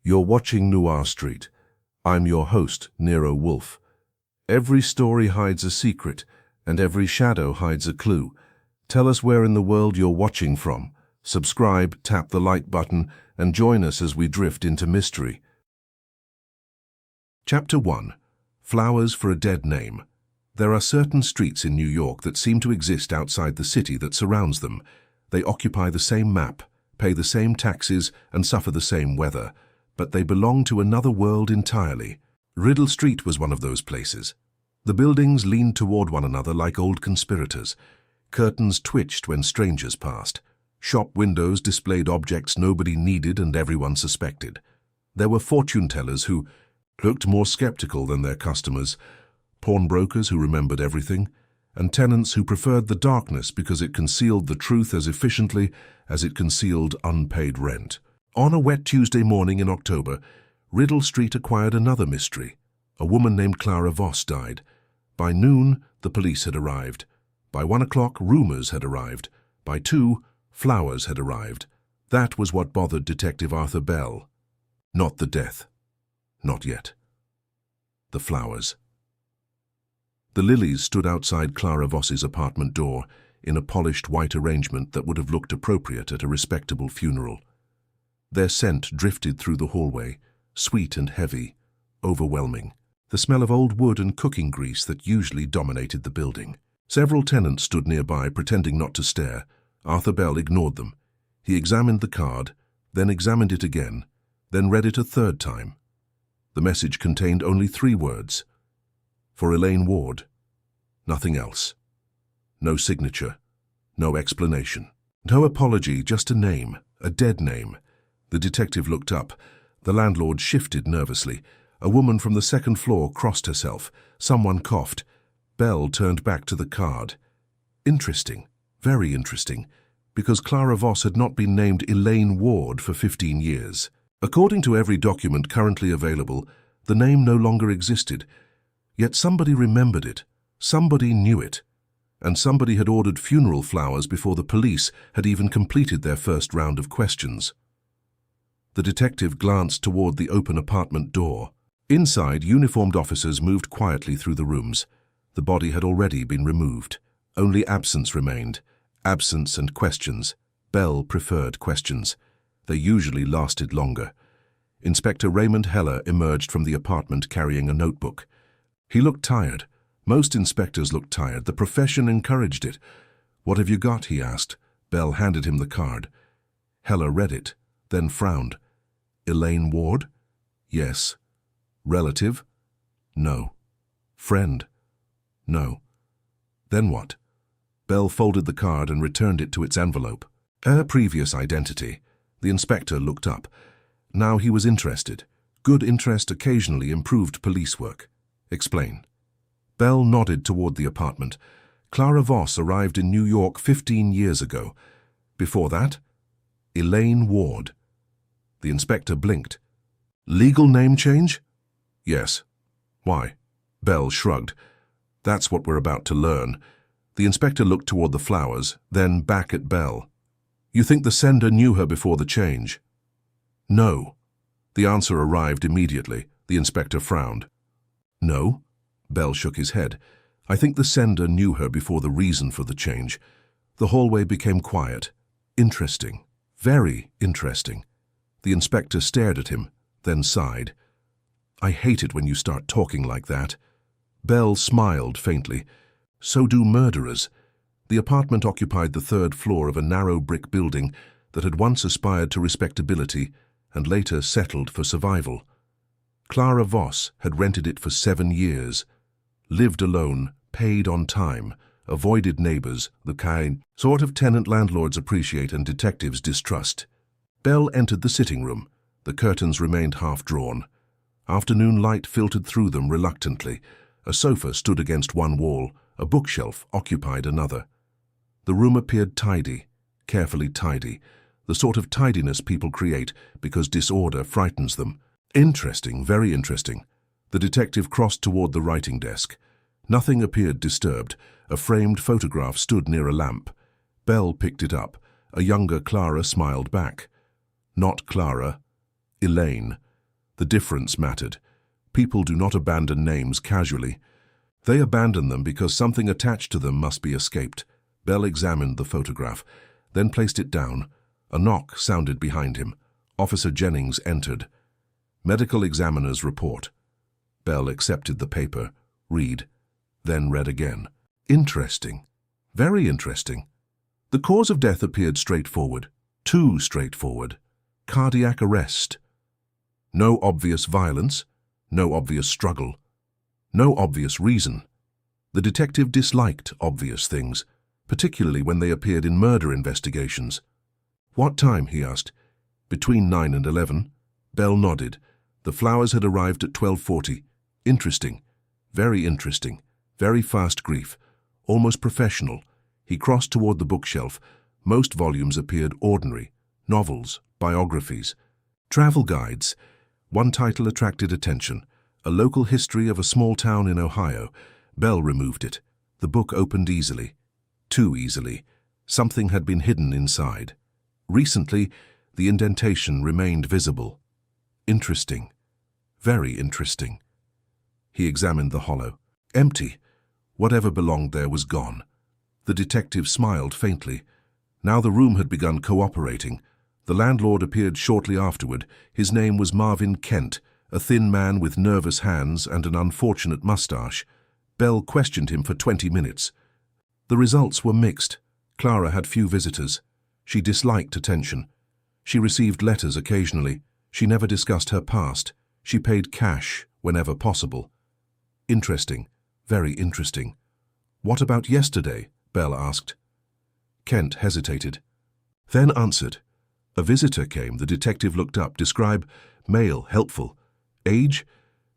You're watching Noir Street. I'm your host, Nero Wolfe. Every story hides a secret, and every shadow hides a clue. Tell us where in the world you're watching from. Subscribe, tap the like button, and join us as we drift into mystery. Chapter 1. Flowers for a Dead Name. There are certain streets in New York that seem to exist outside the city that surrounds them. They occupy the same map, pay the same taxes, and suffer the same weather. But they belong to another world entirely. Riddle Street was one of those places. The buildings leaned toward one another like old conspirators. Curtains twitched when strangers passed. Shop windows displayed objects nobody needed and everyone suspected. There were fortune-tellers who looked more skeptical than their customers, pawnbrokers who remembered everything, and tenants who preferred the darkness because it concealed the truth as efficiently as it concealed unpaid rent. On a wet Tuesday morning in October, Riddle Street acquired another mystery. A woman named Clara Voss died. By noon, the police had arrived. By 1 o'clock, rumors had arrived. By 2, flowers had arrived. That was what bothered Detective Arthur Bell. Not the death. Not yet. The flowers. The lilies stood outside Clara Voss's apartment door in a polished white arrangement that would have looked appropriate at a respectable funeral. Their scent drifted through the hallway, sweet and heavy, overwhelming. The smell of old wood and cooking grease that usually dominated the building. Several tenants stood nearby, pretending not to stare. Arthur Bell ignored them. He examined the card, then examined it again, then read it a third time. The message contained only 3 words. For Elaine Ward. Nothing else. No signature. No explanation. No apology, just a name, a dead name. The detective looked up. The landlord shifted nervously. A woman from the second floor crossed herself. Someone coughed. Bell turned back to the card. Interesting, very interesting, because Clara Voss had not been named Elaine Ward for 15 years. According to every document currently available, the name no longer existed. Yet somebody remembered it, somebody knew it, and somebody had ordered funeral flowers before the police had even completed their first round of questions. The detective glanced toward the open apartment door. Inside, uniformed officers moved quietly through the rooms. The body had already been removed. Only absence remained. Absence and questions. Bell preferred questions. They usually lasted longer. Inspector Raymond Heller emerged from the apartment carrying a notebook. He looked tired. Most inspectors looked tired. The profession encouraged it. "What have you got?" he asked. Bell handed him the card. Heller read it, then frowned. "Elaine Ward?" "Yes." "Relative?" "No." "Friend?" "No." "Then what?" Bell folded the card and returned it to its envelope. Her previous identity. The inspector looked up. Now he was interested. Good interest occasionally improved police work. "Explain." Bell nodded toward the apartment. Clara Voss arrived in New York 15 years ago. Before that, Elaine Ward. The inspector blinked. "Legal name change?" "Yes." "Why?" Bell shrugged. "That's what we're about to learn." The inspector looked toward the flowers, then back at Bell. "You think the sender knew her before the change?" "No." The answer arrived immediately. The inspector frowned. "No?" Bell shook his head. "I think the sender knew her before the reason for the change." The hallway became quiet. Interesting. Very interesting. The inspector stared at him, then sighed. "I hate it when you start talking like that." Bell smiled faintly. "So do murderers." The apartment occupied the 3rd floor of a narrow brick building that had once aspired to respectability and later settled for survival. Clara Voss had rented it for 7 years, lived alone, paid on time, avoided neighbors, the kind sort of tenant landlords appreciate and detectives distrust. Bell entered the sitting room. The curtains remained half-drawn. Afternoon light filtered through them reluctantly. A sofa stood against one wall. A bookshelf occupied another. The room appeared tidy, carefully tidy, the sort of tidiness people create because disorder frightens them. Interesting, very interesting. The detective crossed toward the writing desk. Nothing appeared disturbed. A framed photograph stood near a lamp. Bell picked it up. A younger Clara smiled back. Not Clara. Elaine. The difference mattered. People do not abandon names casually. They abandon them because something attached to them must be escaped. Bell examined the photograph, then placed it down. A knock sounded behind him. Officer Jennings entered. Medical examiner's report. Bell accepted the paper, then read again. Interesting. Very interesting. The cause of death appeared straightforward. Too straightforward. Cardiac arrest. No obvious violence, no obvious struggle, no obvious reason. The detective disliked obvious things, particularly when they appeared in murder investigations. What time, he asked. Between 9 and 11. Bell nodded. The flowers had arrived at 12:40. Interesting. Very interesting. Very fast grief. Almost professional. He crossed toward the bookshelf. Most volumes appeared ordinary. Novels, biographies, travel guides. One title attracted attention. A local history of a small town in Ohio. Bell removed it. The book opened easily. Too easily. Something had been hidden inside. Recently, the indentation remained visible. Interesting. Very interesting. He examined the hollow. Empty. Whatever belonged there was gone. The detective smiled faintly. Now the room had begun cooperating. The landlord appeared shortly afterward. His name was Marvin Kent, a thin man with nervous hands and an unfortunate mustache. Bell questioned him for 20 minutes. The results were mixed. Clara had few visitors. She disliked attention. She received letters occasionally. She never discussed her past. She paid cash whenever possible. Interesting. Very interesting. What about yesterday? Bell asked. Kent hesitated, then answered. A visitor came. The detective looked up. Describe. Male, helpful. Age?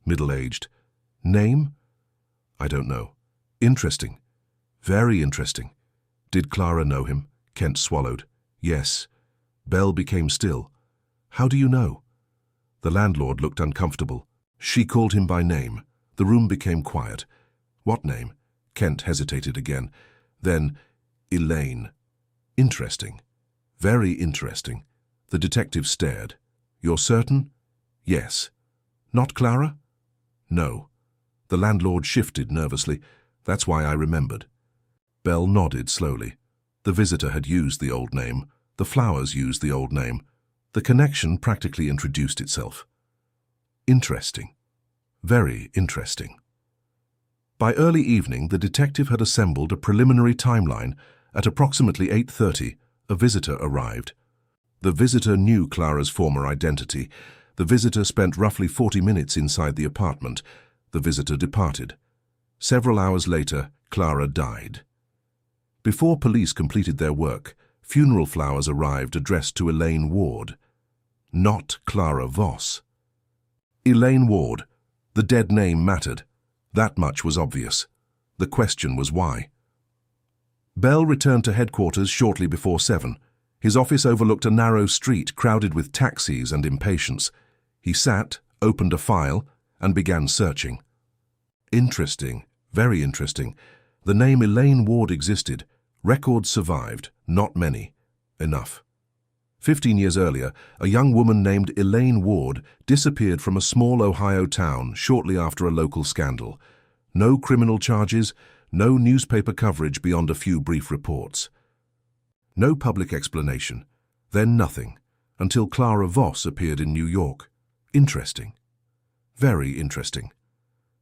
Middle-aged. Name? I don't know. Interesting. Very interesting. Did Clara know him? Kent swallowed. Yes. Bell became still. How do you know? The landlord looked uncomfortable. She called him by name. The room became quiet. What name? Kent hesitated again. Then, Elaine. Interesting. Very interesting. The detective stared. You're certain? Yes. Not Clara? No. The landlord shifted nervously. That's why I remembered. Bell nodded slowly. The visitor had used the old name. The flowers used the old name. The connection practically introduced itself. Interesting. Very interesting. By early evening, the detective had assembled a preliminary timeline. At approximately 8:30, a visitor arrived. The visitor knew Clara's former identity. The visitor spent roughly 40 minutes inside the apartment. The visitor departed. Several hours later, Clara died. Before police completed their work, funeral flowers arrived addressed to Elaine Ward. Not Clara Voss. Elaine Ward. The dead name mattered. That much was obvious. The question was why. Bell returned to headquarters shortly before 7. His office overlooked a narrow street crowded with taxis and impatience. He sat, opened a file, and began searching. Interesting. Very interesting. The name Elaine Ward existed. Records survived. Not many. Enough. 15 years earlier, a young woman named Elaine Ward disappeared from a small Ohio town shortly after a local scandal. No criminal charges, no newspaper coverage beyond a few brief reports. No public explanation. Then nothing, until Clara Voss appeared in New York. Interesting. Very interesting.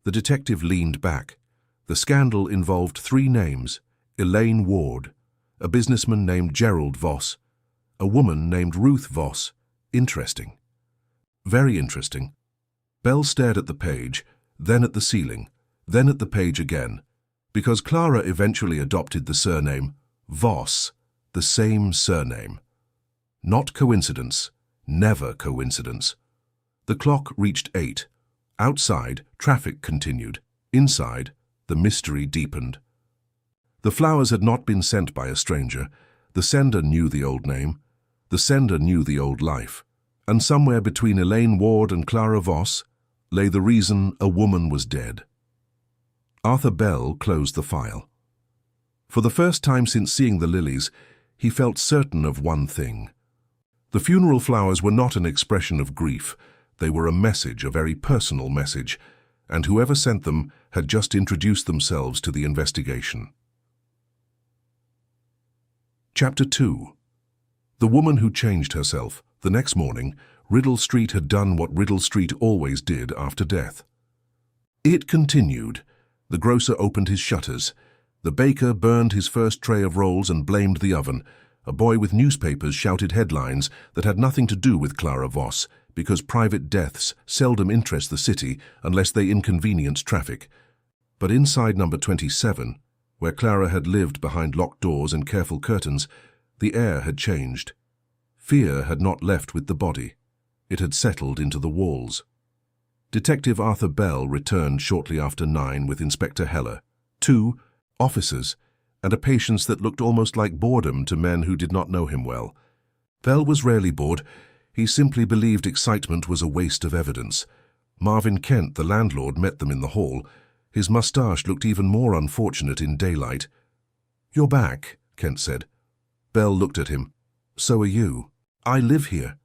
The detective leaned back. The scandal involved 3 names: Elaine Ward, a businessman named Gerald Voss, a woman named Ruth Voss. Interesting. Very interesting. Bell stared at the page, then at the ceiling, then at the page again, because Clara eventually adopted the surname Voss, the same surname. Not coincidence. Never coincidence. The clock reached 8. Outside, traffic continued. Inside, the mystery deepened. The flowers had not been sent by a stranger. The sender knew the old name. The sender knew the old life. And somewhere between Elaine Ward and Clara Voss lay the reason a woman was dead. Arthur Bell closed the file. For the first time since seeing the lilies, he felt certain of one thing. The funeral flowers were not an expression of grief. They were a message, a very personal message, and whoever sent them had just introduced themselves to the investigation. Chapter 2. The Woman Who Changed Herself. The next morning, Riddle Street had done what Riddle Street always did after death. It continued. The grocer opened his shutters. The baker burned his first tray of rolls and blamed the oven. A boy with newspapers shouted headlines that had nothing to do with Clara Voss, because private deaths seldom interest the city unless they inconvenience traffic. But inside number 27, where Clara had lived behind locked doors and careful curtains, the air had changed. Fear had not left with the body. It had settled into the walls. Detective Arthur Bell returned shortly after 9 with Inspector Heller, 2 officers, and a patience that looked almost like boredom to men who did not know him well. Bell was rarely bored. He simply believed excitement was a waste of evidence. Marvin Kent, the landlord, met them in the hall. His mustache looked even more unfortunate in daylight. "You're back," Kent said. Bell looked at him. "So are you. I live here."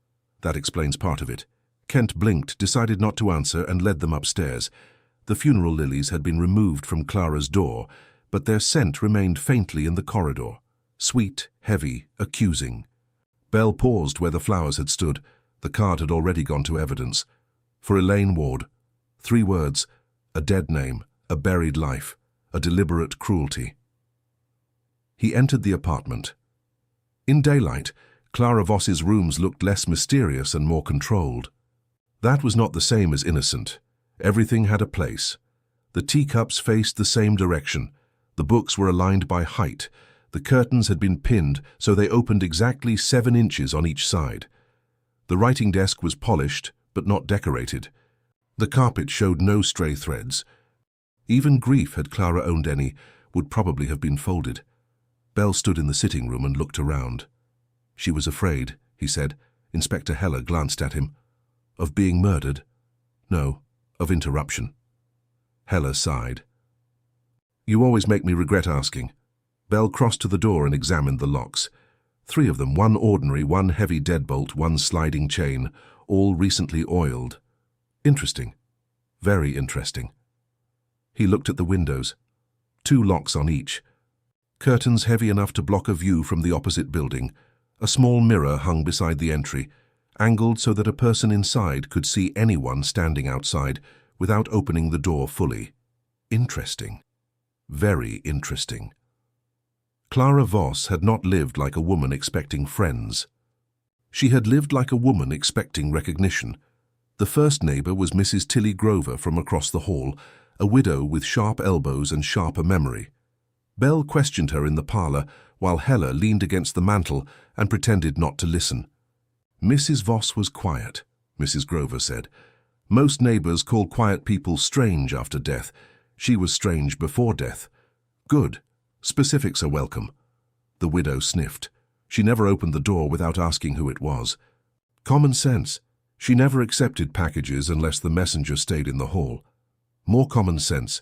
That explains part of it. Kent blinked, decided not to answer, and led them upstairs. The funeral lilies had been removed from Clara's door, but their scent remained faintly in the corridor. Sweet, heavy, accusing. Bell paused where the flowers had stood. The card had already gone to evidence. For Elaine Ward. 3 words. A dead name, a buried life, a deliberate cruelty. He entered the apartment. In daylight, Clara Voss's rooms looked less mysterious and more controlled. That was not the same as innocent. Everything had a place. The teacups faced the same direction. The books were aligned by height. The curtains had been pinned so they opened exactly 7 inches on each side. The writing desk was polished, but not decorated. The carpet showed no stray threads. Even grief, had Clara owned any, would probably have been folded. Bell stood in the sitting room and looked around. "She was afraid," he said. Inspector Heller glanced at him. "Of being murdered?" "No, of interruption." Heller sighed. "You always make me regret asking." Bell crossed to the door and examined the locks. 3 of them, 1 ordinary, 1 heavy deadbolt, 1 sliding chain, all recently oiled. Interesting. Very interesting. He looked at the windows. 2 locks on each. Curtains heavy enough to block a view from the opposite building. A small mirror hung beside the entry, angled so that a person inside could see anyone standing outside without opening the door fully. Interesting. Very interesting. Clara Voss had not lived like a woman expecting friends. She had lived like a woman expecting recognition. The first neighbor was Mrs. Tilly Grover from across the hall, a widow with sharp elbows and sharper memory. Bell questioned her in the parlor, while Heller leaned against the mantel and pretended not to listen. "Mrs. Voss was quiet," Mrs. Grover said. "Most neighbors call quiet people strange after death. She was strange before death." "Good. Specifics are welcome." The widow sniffed. She never opened the door without asking who it was. "Common sense. She never accepted packages unless the messenger stayed in the hall. More common sense.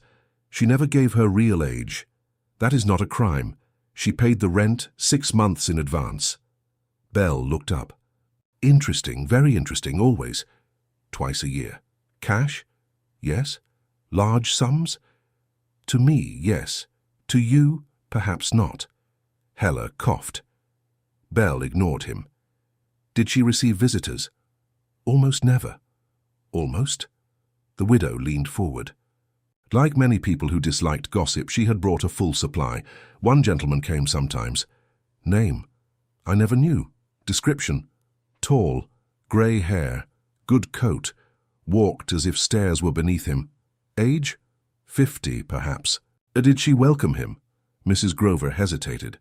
She never gave her real age. That is not a crime. She paid the rent 6 months in advance." Bell looked up. "Interesting, very interesting, always. Twice a year. Cash? Yes. Large sums? To me, yes. To you, perhaps not." Heller coughed. Bell ignored him. "Did she receive visitors?" "Almost never." "Almost?" The widow leaned forward. Like many people who disliked gossip, she had brought a full supply. 1 gentleman came sometimes. "Name?" "I never knew." "Description?" "Tall, grey hair, good coat, walked as if stairs were beneath him." "Age?" 50, perhaps." "Did she welcome him?" Mrs. Grover hesitated.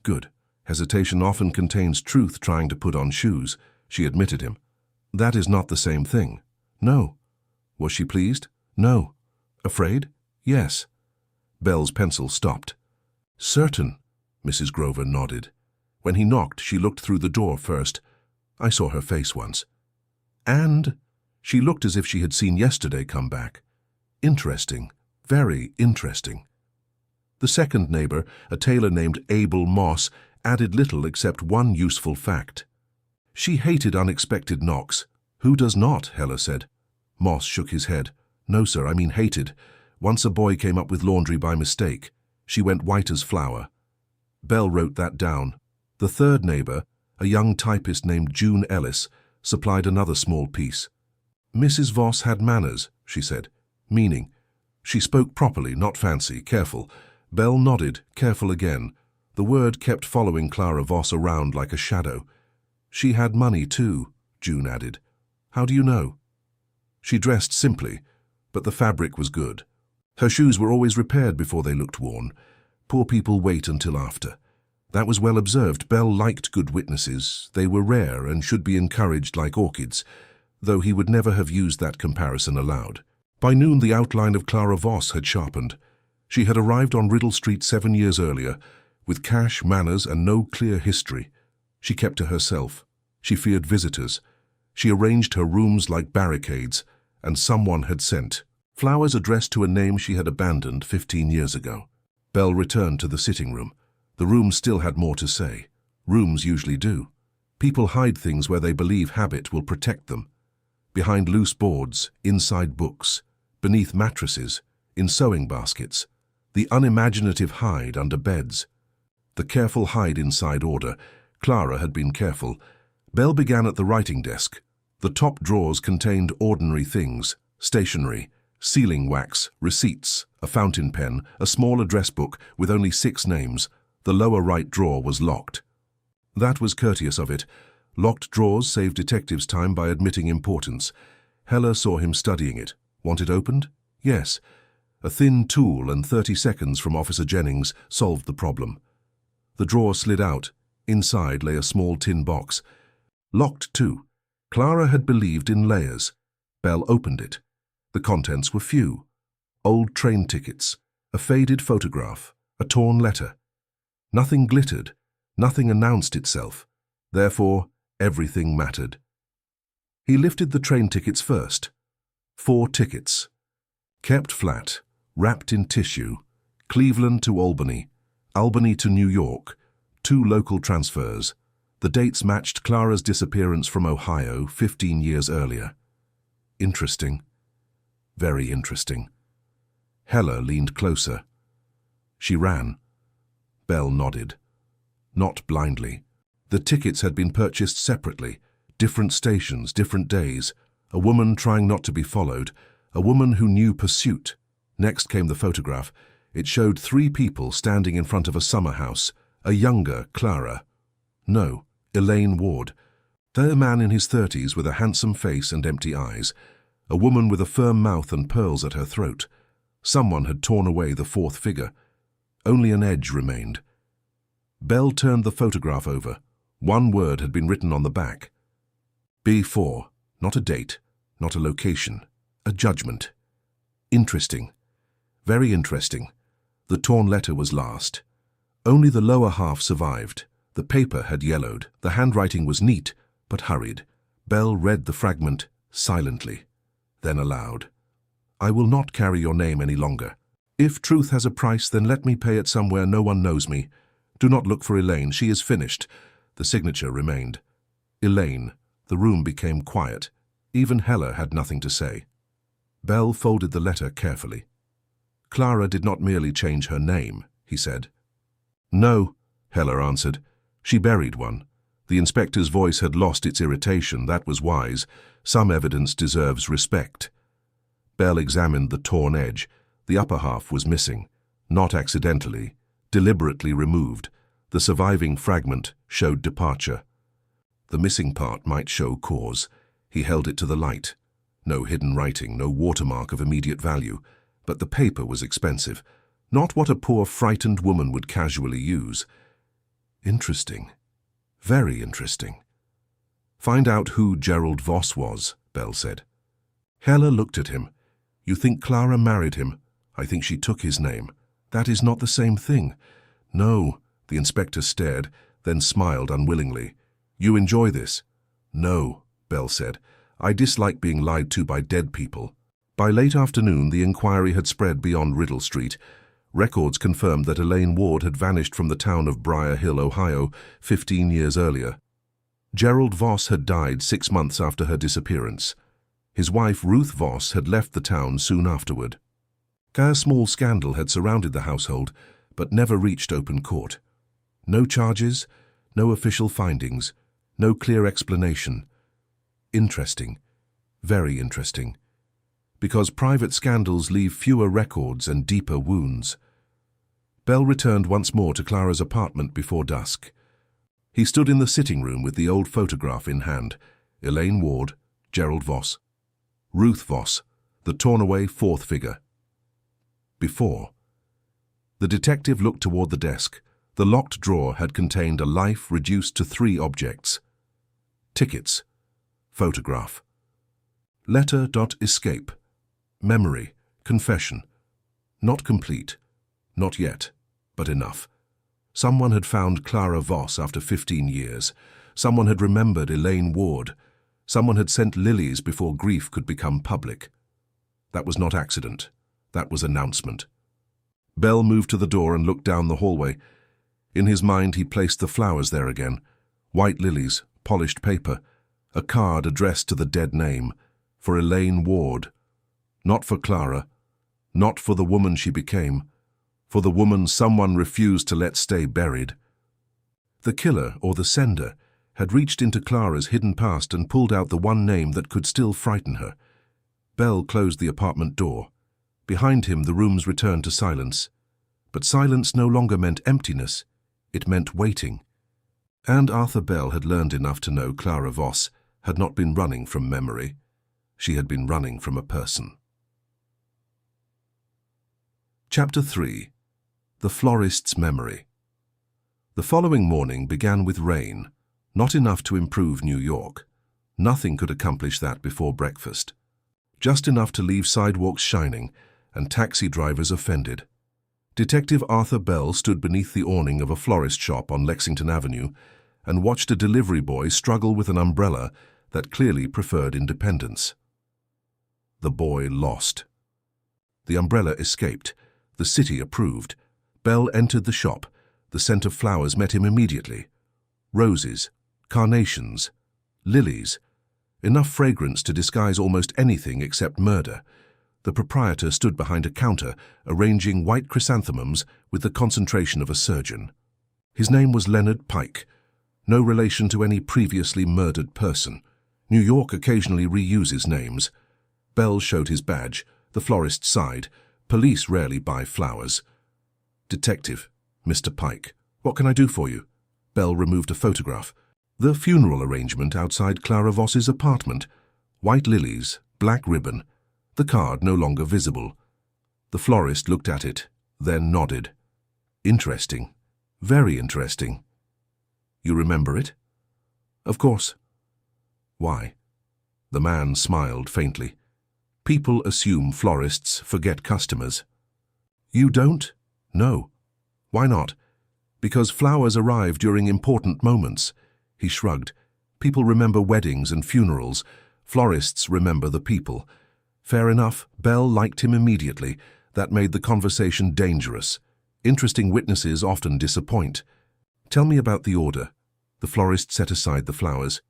"Good. Hesitation often contains truth trying to put on shoes." She admitted him. "That is not the same thing." "No." "Was she pleased?" "No." "Afraid?" "Yes." Bell's pencil stopped. "Certain," Mrs. Grover nodded. When he knocked, she looked through the door first. "I saw her face once." "And?" "She looked as if she had seen yesterday come back." "Interesting. Very interesting." The second neighbor, a tailor named Abel Moss, added little except one useful fact. "She hated unexpected knocks." Who does not? Heller said. Moss shook his head. No, sir, I mean hated. Once a boy came up with laundry by mistake. She went white as flour. Belle wrote that down. The third neighbor, a young typist named June Ellis, supplied another small piece. Mrs. Voss had manners, she said. Meaning. She spoke properly, not fancy, careful. Belle nodded, careful again. The word kept following Clara Voss around like a shadow. She had money too, June added. How do you know? She dressed simply, but the fabric was good. Her shoes were always repaired before they looked worn. Poor people wait until after. That was well observed. Belle liked good witnesses. They were rare and should be encouraged like orchids, though he would never have used that comparison aloud. By noon, the outline of Clara Voss had sharpened. She had arrived on Riddle Street 7 years earlier, with cash, manners, and no clear history. She kept to herself. She feared visitors. She arranged her rooms like barricades, and someone had sent flowers addressed to a name she had abandoned 15 years ago. Belle returned to the sitting room. The room still had more to say. Rooms usually do. People hide things where they believe habit will protect them. Behind loose boards, inside books, beneath mattresses, in sewing baskets. The unimaginative hide under beds. The careful hide inside order. Clara had been careful. Belle began at the writing desk. The top drawers contained ordinary things, stationery, sealing wax, receipts, a fountain pen, a small address book with only 6 names. The lower right drawer was locked. That was courteous of it. Locked drawers saved detectives time by admitting importance. Heller saw him studying it. Want it opened? Yes. A thin tool and 30 seconds from Officer Jennings solved the problem. The drawer slid out. Inside lay a small tin box. Locked too. Clara had believed in layers. Belle opened it. The contents were few. Old train tickets, a faded photograph, a torn letter. Nothing glittered, nothing announced itself. Therefore, everything mattered. He lifted the train tickets first. 4 tickets. Kept flat, wrapped in tissue. Cleveland to Albany, Albany to New York. 2 local transfers. The dates matched Clara's disappearance from Ohio 15 years earlier. Interesting. Very interesting. Heller leaned closer. She ran. Belle nodded. Not blindly. The tickets had been purchased separately. Different stations, different days. A woman trying not to be followed. A woman who knew pursuit. Next came the photograph. It showed 3 people standing in front of a summer house. A younger Clara. No, Elaine Ward. There a man in his 30s with a handsome face and empty eyes. A woman with a firm mouth and pearls at her throat. Someone had torn away the 4th figure. Only an edge remained. Belle turned the photograph over. 1 word had been written on the back. B4. Not a date, not a location. A judgment. Interesting. Very interesting. The torn letter was last. Only the lower half survived. The paper had yellowed. The handwriting was neat, but hurried. Belle read the fragment silently, then aloud. I will not carry your name any longer. If truth has a price, then let me pay it somewhere no one knows me. Do not look for Elaine. She is finished. The signature remained. Elaine. The room became quiet. Even Heller had nothing to say. Belle folded the letter carefully. Clara did not merely change her name, he said. No, Heller answered. She buried one. The inspector's voice had lost its irritation. That was wise. Some evidence deserves respect. Belle examined the torn edge. The upper half was missing. Not accidentally. Deliberately removed. The surviving fragment showed departure. The missing part might show cause. He held it to the light. No hidden writing, no watermark of immediate value. But the paper was expensive. Not what a poor, frightened woman would casually use. Interesting. Very interesting. Find out who Gerald Voss was, Belle said. Heller looked at him. You think Clara married him? I think she took his name. That is not the same thing. No, the inspector stared, then smiled unwillingly. You enjoy this? No, Belle said. I dislike being lied to by dead people. By late afternoon, the inquiry had spread beyond Riddle Street. Records confirmed that Elaine Ward had vanished from the town of Briar Hill, Ohio, 15 years earlier. Gerald Voss had died 6 months after her disappearance. His wife, Ruth Voss, had left the town soon afterward. A small scandal had surrounded the household, but never reached open court. No charges, no official findings, no clear explanation. Interesting. Very interesting. Because private scandals leave fewer records and deeper wounds. Bell returned once more to Clara's apartment before dusk. He stood in the sitting room with the old photograph in hand. Elaine Ward, Gerald Voss. Ruth Voss, the torn-away fourth figure. Before. The detective looked toward the desk. The locked drawer had contained a life reduced to 3 objects. Tickets. Photograph. Letter.escape. Memory. Confession. Not complete. Not yet, but enough. Someone had found Clara Voss after 15 years. Someone had remembered Elaine Ward. Someone had sent lilies before grief could become public. That was not accident. That was announcement. Bell moved to the door and looked down the hallway. In his mind, he placed the flowers there again. White lilies, polished paper, a card addressed to the dead name, for Elaine Ward. Not for Clara, not for the woman she became, for the woman someone refused to let stay buried. The killer, or the sender, had reached into Clara's hidden past and pulled out the one name that could still frighten her. Bell closed the apartment door. Behind him, the rooms returned to silence. But silence no longer meant emptiness. It meant waiting. And Arthur Bell had learned enough to know Clara Voss had not been running from memory. She had been running from a person. Chapter 3. The Florist's Memory. The following morning began with rain, not enough to improve New York. Nothing could accomplish that before breakfast. Just enough to leave sidewalks shining and taxi drivers offended. Detective Arthur Bell stood beneath the awning of a florist shop on Lexington Avenue and watched a delivery boy struggle with an umbrella that clearly preferred independence. The boy lost. The umbrella escaped. The city approved. Bell entered the shop. The scent of flowers met him immediately. Roses, carnations, lilies. Enough fragrance to disguise almost anything except murder. The proprietor stood behind a counter, arranging white chrysanthemums with the concentration of a surgeon. His name was Leonard Pike. No relation to any previously murdered person. New York occasionally reuses names. Bell showed his badge. The florist sighed. Police rarely buy flowers. Detective, Mr. Pike, what can I do for you? Bell removed a photograph. The funeral arrangement outside Clara Voss's apartment. White lilies, black ribbon. The card no longer visible. The florist looked at it, then nodded. Interesting. Very interesting. You remember it? Of course. Why? The man smiled faintly. People assume florists forget customers. You don't? No. Why not? Because flowers arrive during important moments. He shrugged. People remember weddings and funerals. Florists remember the people. Fair enough. Bell liked him immediately. That made the conversation dangerous. Interesting witnesses often disappoint. Tell me about the order. The florist set aside the flowers.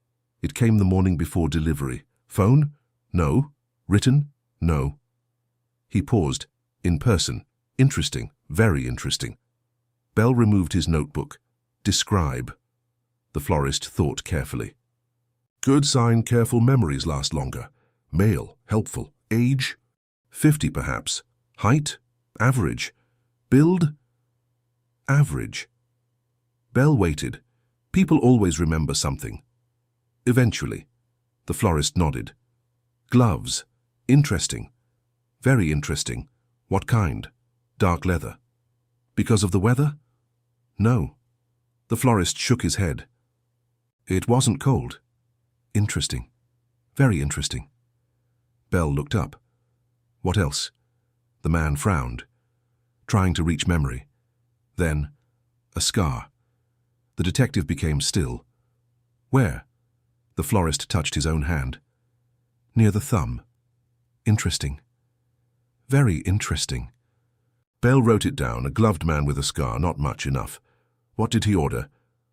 It came the morning before delivery. Phone? No. Written? No. He paused. In person. Interesting. Very interesting. Bell removed his notebook. Describe. The florist thought carefully. Good sign careful memories last longer. Male. Helpful. Age? 50 perhaps. Height? Average. Build? Average. Bell waited. People always remember something. Eventually. The florist nodded. Gloves. Interesting. Very interesting. What kind? Dark leather. Because of the weather? No. The florist shook his head. It wasn't cold. Interesting. Very interesting. Bell looked up. What else? The man frowned, trying to reach memory. Then, a scar. The detective became still. Where? The florist touched his own hand. Near the thumb. Interesting. Very interesting. Bell wrote it down, a gloved man with a scar, not much enough. What did he order?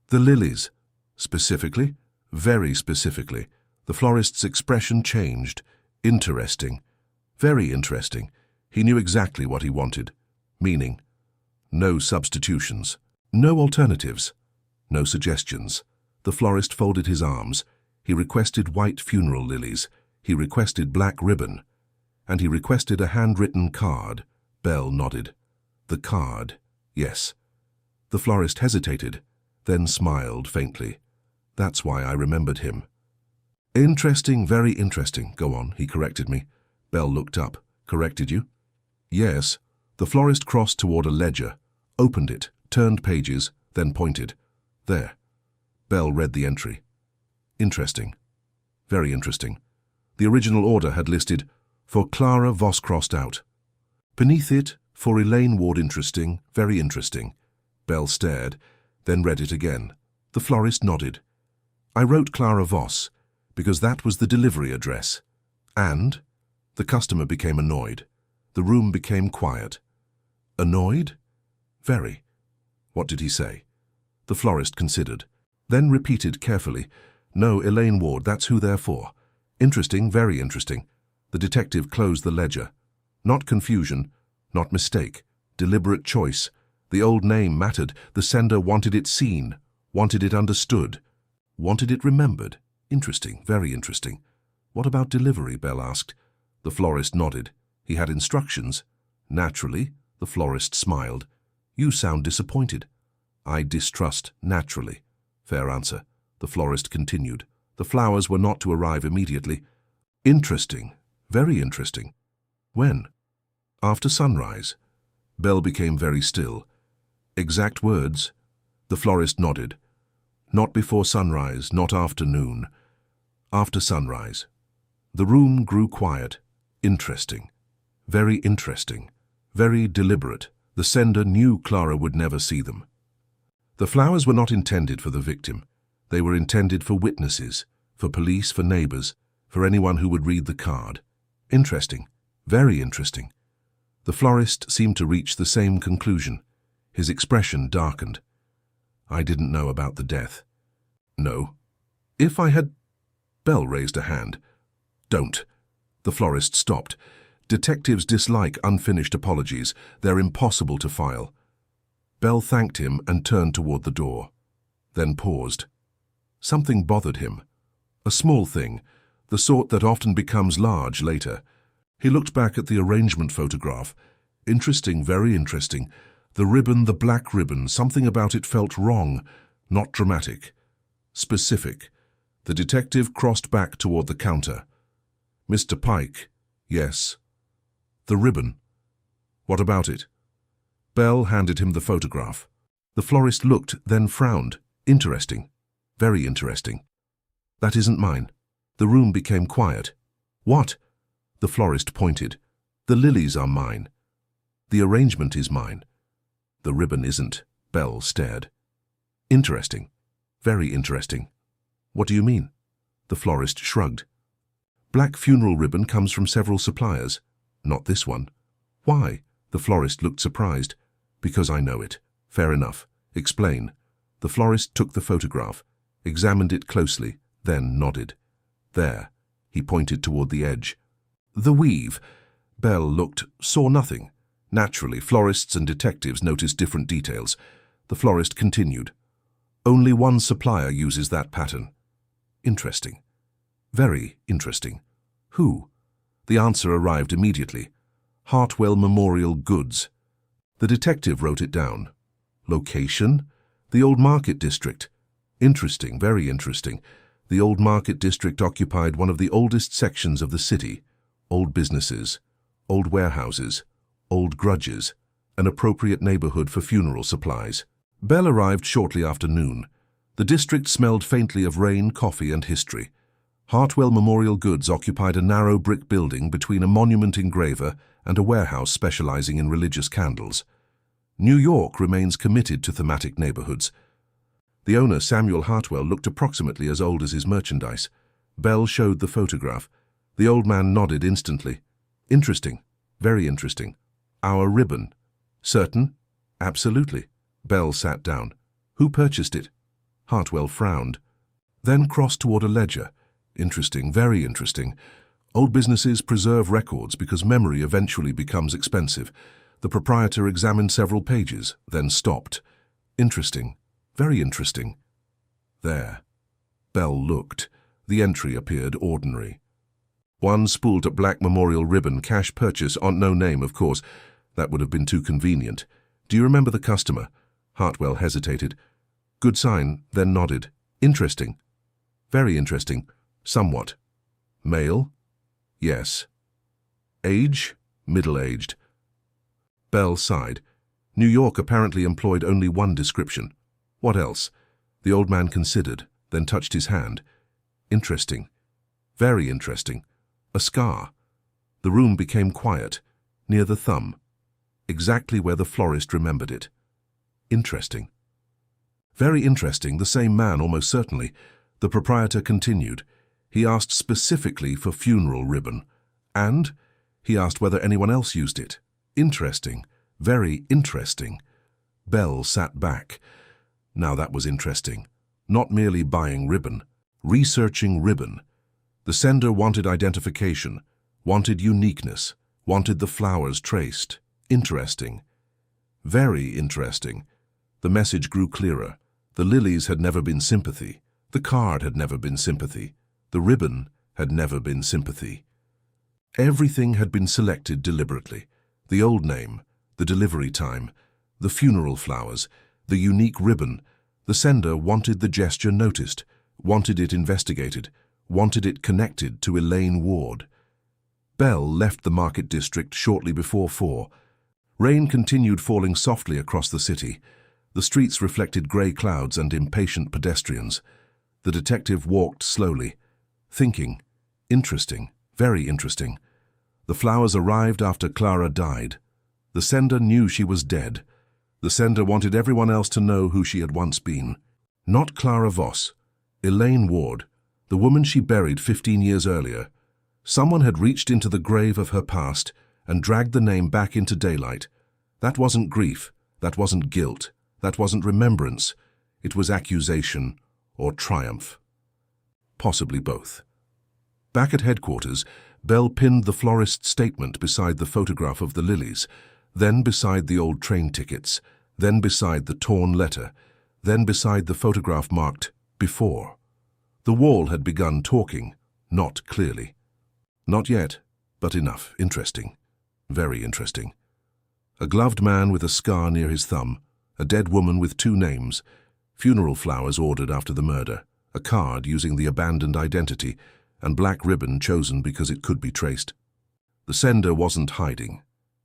The lilies. Specifically? Very specifically. The florist's expression changed. Interesting. Very interesting. He knew exactly what he wanted. Meaning, no substitutions. No alternatives. No suggestions. The florist folded his arms. He requested white funeral lilies. He requested black ribbon. And he requested a handwritten card. Belle nodded. The card, yes. The florist hesitated, then smiled faintly. That's why I remembered him. Interesting, very interesting. Go on, he corrected me. Belle looked up. Corrected you? Yes. The florist crossed toward a ledger, opened it, turned pages, then pointed. There. Belle read the entry. Interesting. Very interesting. The original order had listed, for Clara Voss crossed out. Beneath it, for Elaine Ward interesting, very interesting. Belle stared, then read it again. The florist nodded. I wrote Clara Voss, because that was the delivery address. And? The customer became annoyed. The room became quiet. Annoyed? Very. What did he say? The florist considered, then repeated carefully, No, Elaine Ward, that's who they're for. Interesting, very interesting. The detective closed the ledger. Not confusion, not mistake, deliberate choice. The old name mattered. The sender wanted it seen, wanted it understood, wanted it remembered. Interesting, very interesting. What about delivery? Belle asked. The florist nodded. He had instructions. Naturally, the florist smiled. You sound disappointed. I distrust, naturally. Fair answer. The florist continued. The flowers were not to arrive immediately. Interesting, very interesting. When? After sunrise. Belle became very still. Exact words? The florist nodded. Not before sunrise, not after noon. After sunrise. The room grew quiet. Interesting. Very interesting. Very deliberate. The sender knew Clara would never see them. The flowers were not intended for the victim. They were intended for witnesses, for police, for neighbors, for anyone who would read the card. Interesting. Very interesting. The florist seemed to reach the same conclusion. His expression darkened. I didn't know about the death. No. If I had... Belle raised a hand. Don't. The florist stopped. Detectives dislike unfinished apologies. They're impossible to file. Belle thanked him and turned toward the door, then paused. Something bothered him. A small thing, the sort that often becomes large later. He looked back at the arrangement photograph. Interesting, very interesting. The ribbon, the black ribbon, something about it felt wrong, not dramatic. Specific. The detective crossed back toward the counter. Mr. Pike, yes. The ribbon. What about it? Belle handed him the photograph. The florist looked, then frowned. Interesting. Very interesting. That isn't mine. The room became quiet. What? The florist pointed. The lilies are mine. The arrangement is mine. The ribbon isn't. Belle stared. Interesting. Very interesting. What do you mean? The florist shrugged. Black funeral ribbon comes from several suppliers. Not this one. Why? The florist looked surprised. Because I know it. Fair enough. Explain. The florist took the photograph, examined it closely, then nodded. There. He pointed toward the edge. The weave. Belle looked, saw nothing. Naturally, florists and detectives notice different details. The florist continued. Only one supplier uses that pattern. Interesting. Very interesting. Who? The answer arrived immediately. Hartwell Memorial Goods. The detective wrote it down. Location? The Old Market District. Interesting, very interesting. The Old Market District occupied one of the oldest sections of the city. Old businesses, old warehouses, old grudges, an appropriate neighborhood for funeral supplies. Belle arrived shortly after noon. The district smelled faintly of rain, coffee, and history. Hartwell Memorial Goods occupied a narrow brick building between a monument engraver and a warehouse specializing in religious candles. New York remains committed to thematic neighborhoods. The owner, Samuel Hartwell, looked approximately as old as his merchandise. Belle showed the photograph. The old man nodded instantly. Interesting. Very interesting. Our ribbon. Certain? Absolutely. Belle sat down. Who purchased it? Hartwell frowned. then crossed toward a ledger. Interesting, very interesting. Old businesses preserve records because memory eventually becomes expensive. The proprietor examined several pages, then stopped. Interesting, very interesting. There. Belle looked. The entry appeared ordinary. One spooled up black memorial ribbon, cash purchase, on no name, of course. That would have been too convenient. Do you remember the customer? Hartwell hesitated. Good sign, then nodded. Interesting. Very interesting. Somewhat. Male? Yes. Age? Middle-aged. Belle sighed. New York apparently employed only one description. What else? The old man considered, then touched his hand. Interesting. Very interesting. A scar. The room became quiet, near the thumb, exactly where the florist remembered it. Interesting. Very interesting, the same man, almost certainly. The proprietor continued. He asked specifically for funeral ribbon. And he asked whether anyone else used it. Interesting. Very interesting. Belle sat back. Now that was interesting. Not merely buying ribbon. Researching ribbon. The sender wanted identification, wanted uniqueness, wanted the flowers traced. Interesting. Very interesting. The message grew clearer. The lilies had never been sympathy. The card had never been sympathy. The ribbon had never been sympathy. Everything had been selected deliberately. The old name, the delivery time, the funeral flowers, the unique ribbon. The sender wanted the gesture noticed, wanted it investigated, wanted it connected to Elaine Ward. Belle left the market district shortly before 4. Rain continued falling softly across the city. The streets reflected grey clouds and impatient pedestrians. The detective walked slowly, thinking. Interesting, very interesting. The flowers arrived after Clara died. The sender knew she was dead. The sender wanted everyone else to know who she had once been. Not Clara Voss. Elaine Ward, the woman she buried 15 years earlier. Someone had reached into the grave of her past and dragged the name back into daylight. That wasn't grief. That wasn't guilt. That wasn't remembrance. It was accusation or triumph. Possibly both. Back at headquarters, Belle pinned the florist's statement beside the photograph of the lilies, then beside the old train tickets, then beside the torn letter, then beside the photograph marked before. The wall had begun talking, not clearly. Not yet, but enough. Interesting. Very interesting. A gloved man with a scar near his thumb, a dead woman with 2 names, funeral flowers ordered after the murder, a card using the abandoned identity, and black ribbon chosen because it could be traced. The sender wasn't hiding.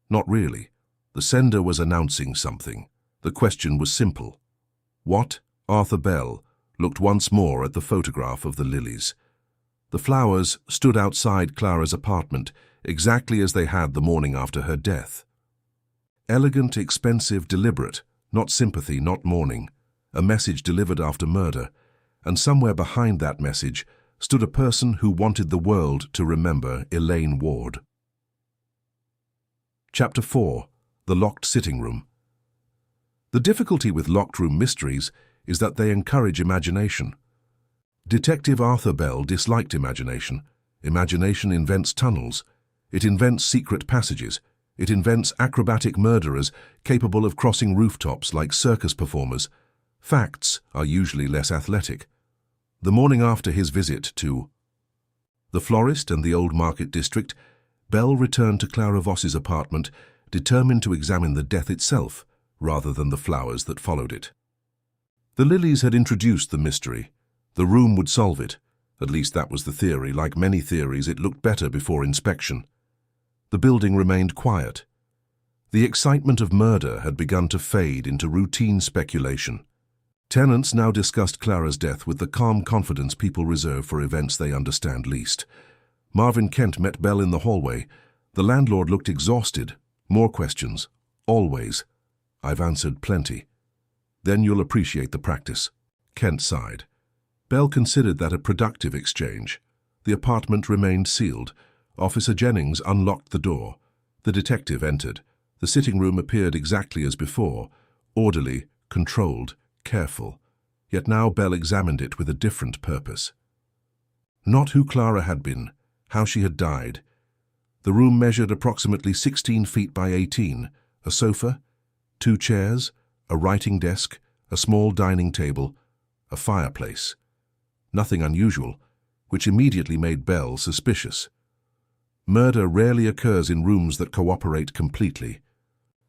Not really. The sender was announcing something. The question was simple. What? Arthur Bell looked once more at the photograph of the lilies. The flowers stood outside Clara's apartment, exactly as they had the morning after her death. Elegant, expensive, deliberate, not sympathy, not mourning. A message delivered after murder, and somewhere behind that message stood a person who wanted the world to remember Elaine Ward. Chapter 4. The Locked Sitting Room. The difficulty with locked room mysteries is that they encourage imagination. Detective Arthur Bell disliked imagination. Imagination invents tunnels. It invents secret passages. It invents acrobatic murderers capable of crossing rooftops like circus performers. Facts are usually less athletic. The morning after his visit to the florist and the old market district, Bell returned to Clara Voss's apartment, determined to examine the death itself rather than the flowers that followed it. The lilies had introduced the mystery. The room would solve it. At least that was the theory. Like many theories, it looked better before inspection. The building remained quiet. The excitement of murder had begun to fade into routine speculation. Tenants now discussed Clara's death with the calm confidence people reserve for events they understand least. Marvin Kent met Bell in the hallway. The landlord looked exhausted. More questions. Always. I've answered plenty. Then you'll appreciate the practice. Kent sighed. Bell considered that a productive exchange. The apartment remained sealed. Officer Jennings unlocked the door. The detective entered. The sitting room appeared exactly as before, orderly, controlled, careful. Yet now Bell examined it with a different purpose. Not who Clara had been, how she had died. The room measured approximately 16 feet by 18, a sofa, 2 chairs, a writing desk, a small dining table, a fireplace. Nothing unusual, which immediately made Bell suspicious. Murder rarely occurs in rooms that cooperate completely.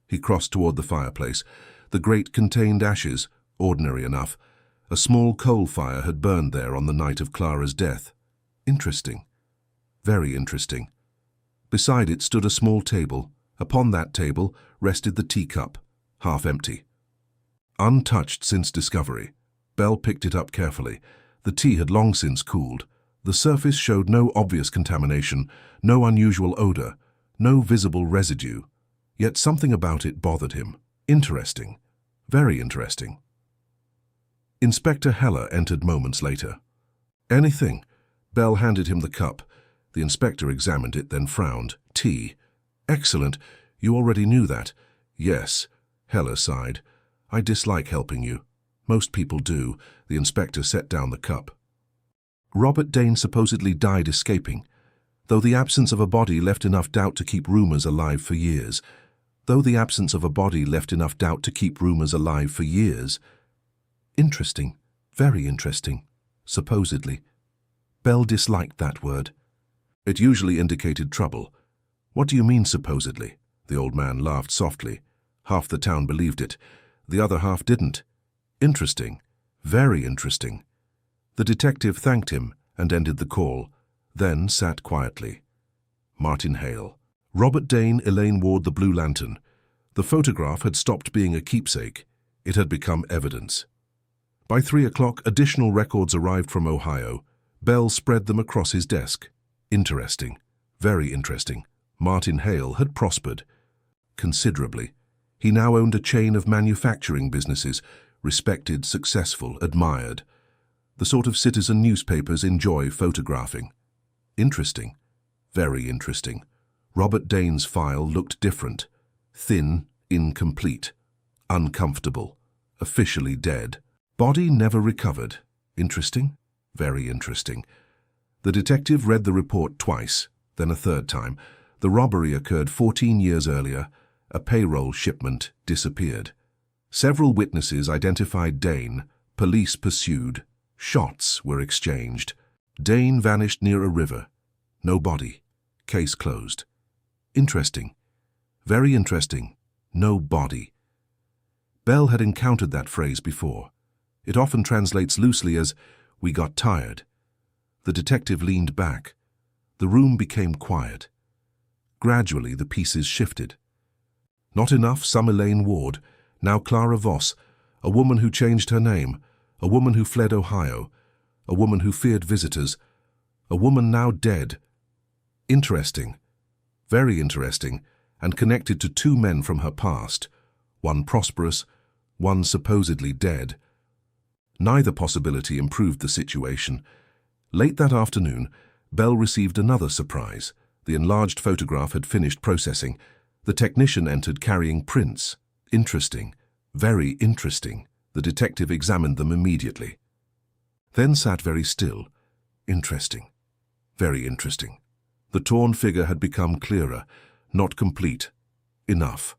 He crossed toward the fireplace. The grate contained ashes, ordinary enough. A small coal fire had burned there on the night of Clara's death. Interesting. Very interesting. Beside it stood a small table. Upon that table rested the teacup, half empty. Untouched since discovery, Bell picked it up carefully. The tea had long since cooled. The surface showed no obvious contamination, no unusual odor, no visible residue. Yet something about it bothered him. Interesting. Very interesting. Inspector Heller entered moments later. Anything? Bell handed him the cup. The inspector examined it, then frowned. Tea. Excellent. You already knew that. Yes. Heller sighed. I dislike helping you. Most people do. The inspector set down the cup. Robert Dane supposedly died escaping, though the absence of a body left enough doubt to keep rumors alive for years. Interesting. Very interesting. Supposedly. Bell disliked that word. It usually indicated trouble. What do you mean, supposedly? The old man laughed softly. Half the town believed it. The other half didn't. Interesting. Very interesting. The detective thanked him and ended the call, then sat quietly. Martin Hale. Robert Dane, Elaine Ward, the Blue Lantern. The photograph had stopped being a keepsake. It had become evidence. By 3 o'clock, additional records arrived from Ohio. Bell spread them across his desk. Interesting. Very interesting. Martin Hale had prospered. Considerably. He now owned a chain of manufacturing businesses, respected, successful, admired. The sort of citizen newspapers enjoy photographing. Interesting. Very interesting. Robert Dane's file looked different. Thin, incomplete. Uncomfortable. Officially dead. Body never recovered. Interesting. Very interesting. The detective read the report twice, then a third time. The robbery occurred 14 years earlier. A payroll shipment disappeared. Several witnesses identified Dane. Police pursued. Shots were exchanged. Dane vanished near a river. No body. Case closed. Interesting. Very interesting. No body. Bell had encountered that phrase before. It often translates loosely as, "We got tired." The detective leaned back. The room became quiet. Gradually, the pieces shifted. Not enough, some Elaine Ward, now Clara Voss, a woman who changed her name, a woman who fled Ohio, a woman who feared visitors, a woman now dead. Interesting. Very interesting, and connected to 2 men from her past, one prosperous, one supposedly dead. Neither possibility improved the situation. Late that afternoon, Bell received another surprise. The enlarged photograph had finished processing. The technician entered carrying prints. Interesting. Very interesting. The detective examined them immediately. Then sat very still. Interesting. Very interesting. The torn figure had become clearer, not complete. Enough.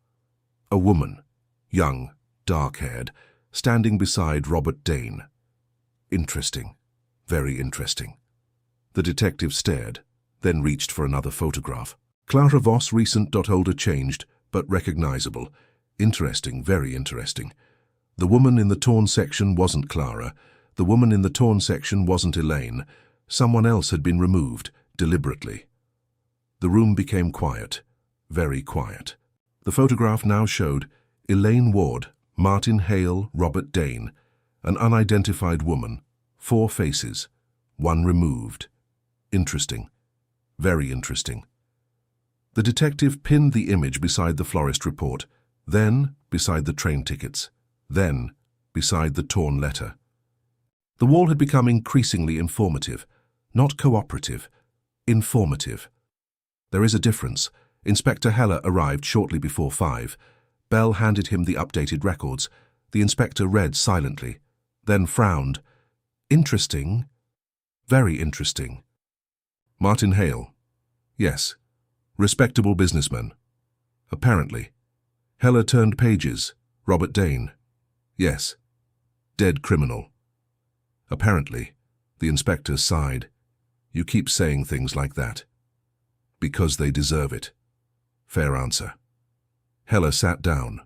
A woman, young, dark-haired, standing beside Robert Dane. Interesting. Very interesting. The detective stared, then reached for another photograph. Clara Voss, recent, older, changed, but recognizable. Interesting, very interesting. The woman in the torn section wasn't Clara. The woman in the torn section wasn't Elaine. Someone else had been removed, deliberately. The room became quiet, very quiet. The photograph now showed Elaine Ward, Martin Hale, Robert Dane, an unidentified woman, 4 faces, 1 removed. Interesting. Very interesting. The detective pinned the image beside the florist report, then beside the train tickets, then beside the torn letter. The wall had become increasingly informative, not cooperative, informative. There is a difference. Inspector Heller arrived shortly before 5. Bell handed him the updated records. The inspector read silently. then frowned. Interesting. Very interesting. Martin Hale. Yes. Respectable businessman. Apparently. Heller turned pages. Robert Dane. Yes. Dead criminal. Apparently. The inspector sighed. You keep saying things like that. Because they deserve it. Fair answer. Heller sat down.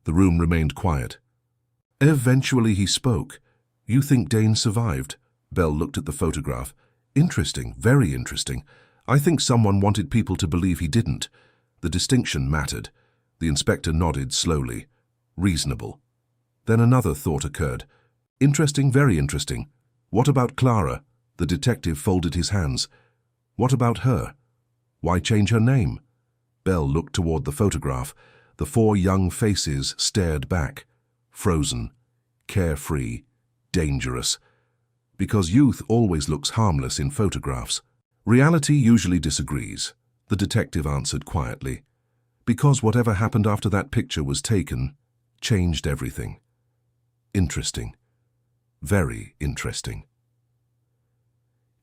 The room remained quiet. Eventually he spoke. You think Dane survived? Bell looked at the photograph. Interesting, very interesting. I think someone wanted people to believe he didn't. The distinction mattered. The inspector nodded slowly. Reasonable. Then another thought occurred. Interesting, very interesting. What about Clara? The detective folded his hands. What about her? Why change her name? Bell looked toward the photograph. The 4 young faces stared back. Frozen, carefree, dangerous. Because youth always looks harmless in photographs. Reality usually disagrees, the detective answered quietly. Because whatever happened after that picture was taken changed everything. Interesting. Very interesting.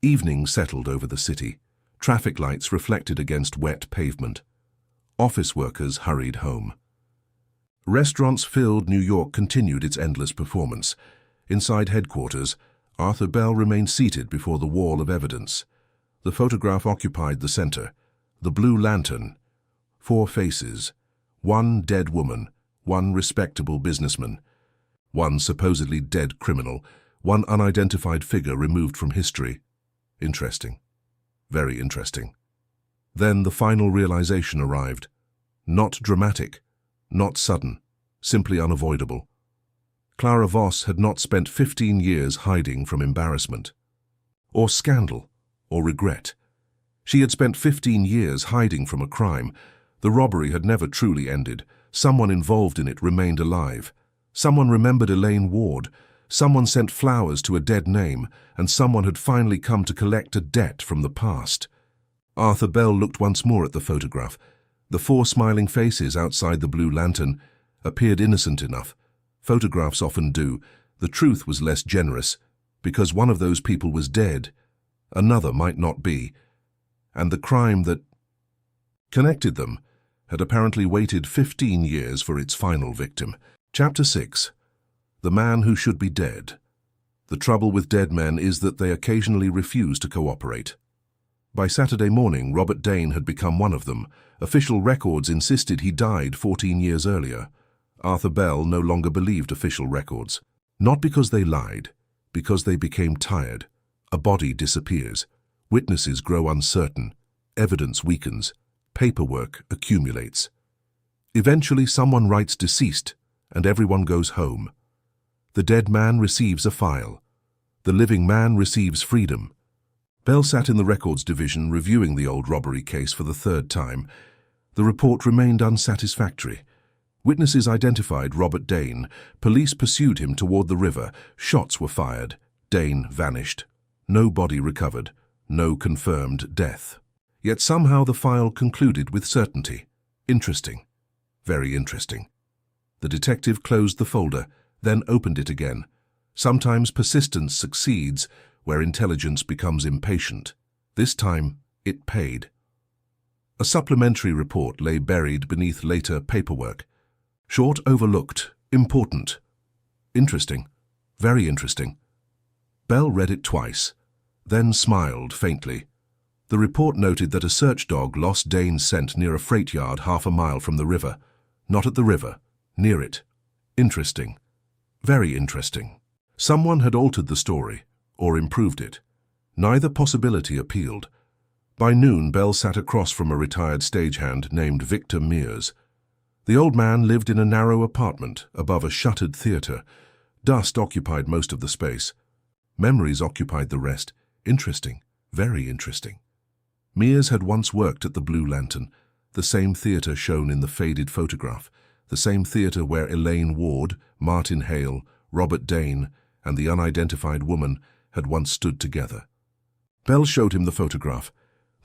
Evening settled over the city. Traffic lights reflected against wet pavement. Office workers hurried home. Restaurants filled New York continued its endless performance. Inside headquarters, Arthur Bell remained seated before the wall of evidence. The photograph occupied the center. The blue lantern. 4 faces. 1 dead woman. 1 respectable businessman. 1 supposedly dead criminal. 1 unidentified figure removed from history. Interesting. Very interesting. Then the final realization arrived. Not dramatic, not sudden, simply unavoidable. Clara Voss had not spent 15 years hiding from embarrassment, or scandal, or regret. She had spent 15 years hiding from a crime. The robbery had never truly ended. Someone involved in it remained alive. Someone remembered Elaine Ward. Someone sent flowers to a dead name, and someone had finally come to collect a debt from the past. Arthur Bell looked once more at the photograph. The 4 smiling faces outside the blue lantern appeared innocent enough. Photographs often do. The truth was less generous. Because one of those people was dead, another might not be. And the crime that connected them had apparently waited 15 years for its final victim. Chapter 6. The Man Who Should Be Dead. The trouble with dead men is that they occasionally refuse to cooperate. By Saturday morning, Robert Dane had become one of them. Official records insisted he died 14 years earlier. Arthur Bell no longer believed official records. Not because they lied, because they became tired. A body disappears. Witnesses grow uncertain. Evidence weakens. Paperwork accumulates. Eventually someone writes deceased, and everyone goes home. The dead man receives a file. The living man receives freedom. Bell sat in the records division reviewing the old robbery case for the 3rd time. The report remained unsatisfactory. Witnesses identified Robert Dane. Police pursued him toward the river. Shots were fired. Dane vanished. No body recovered. No confirmed death. Yet somehow the file concluded with certainty. Interesting. Very interesting. The detective closed the folder, then opened it again. Sometimes persistence succeeds where intelligence becomes impatient. This time, it paid. A supplementary report lay buried beneath later paperwork. Short, overlooked, important. Interesting. Very interesting. Bell read it twice, then smiled faintly. The report noted that a search dog lost Dane's scent near a freight yard half a mile from the river. Not at the river, near it. Interesting. Very interesting. Someone had altered the story, or improved it. Neither possibility appealed. By noon, Bell sat across from a retired stagehand named Victor Mears. The old man lived in a narrow apartment above a shuttered theater. Dust occupied most of the space. Memories occupied the rest. Interesting. Very interesting. Mears had once worked at the Blue Lantern, the same theater shown in the faded photograph, the same theater where Elaine Ward, Martin Hale, Robert Dane, and the unidentified woman had once stood together. Bell showed him the photograph.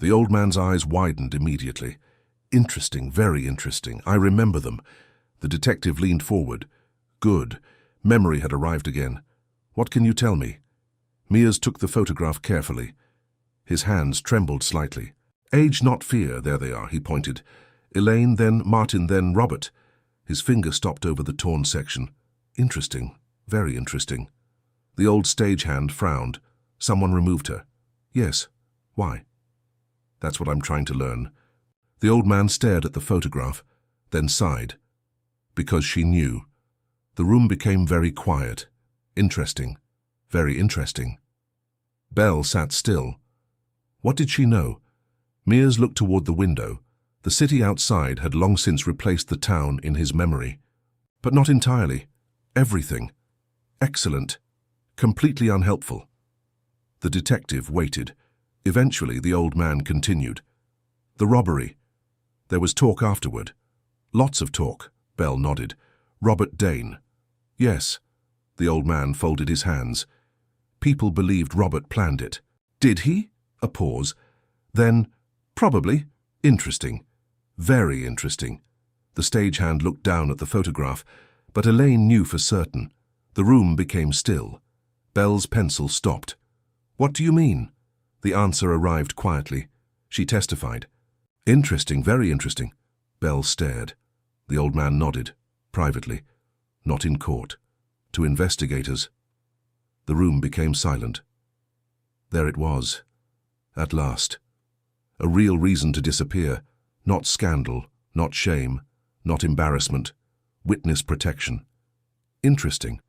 The old man's eyes widened immediately. Interesting, very interesting. I remember them. The detective leaned forward. Good. Memory had arrived again. What can you tell me? Mears took the photograph carefully. His hands trembled slightly. Age, not fear, there they are, he pointed. Elaine, then Martin, then Robert. His finger stopped over the torn section. Interesting, very interesting. The old stagehand frowned. Someone removed her. Yes. Why? That's what I'm trying to learn. The old man stared at the photograph, then sighed. Because she knew. The room became very quiet. Interesting. Very interesting. Belle sat still. What did she know? Mears looked toward the window. The city outside had long since replaced the town in his memory. But not entirely. Everything. Excellent. Completely unhelpful. The detective waited. Eventually, the old man continued. The robbery. There was talk afterward. Lots of talk. Belle nodded. Robert Dane. Yes. The old man folded his hands. People believed Robert planned it. Did he? A pause. Then, probably. Interesting. Very interesting. The stagehand looked down at the photograph, but Elaine knew for certain. The room became still. Belle's pencil stopped. What do you mean? The answer arrived quietly. She testified. Interesting, very interesting. Belle stared. The old man nodded, privately. Not in court. To investigators. The room became silent. There it was. At last. A real reason to disappear. Not scandal, not shame, not embarrassment. Witness protection. Interesting.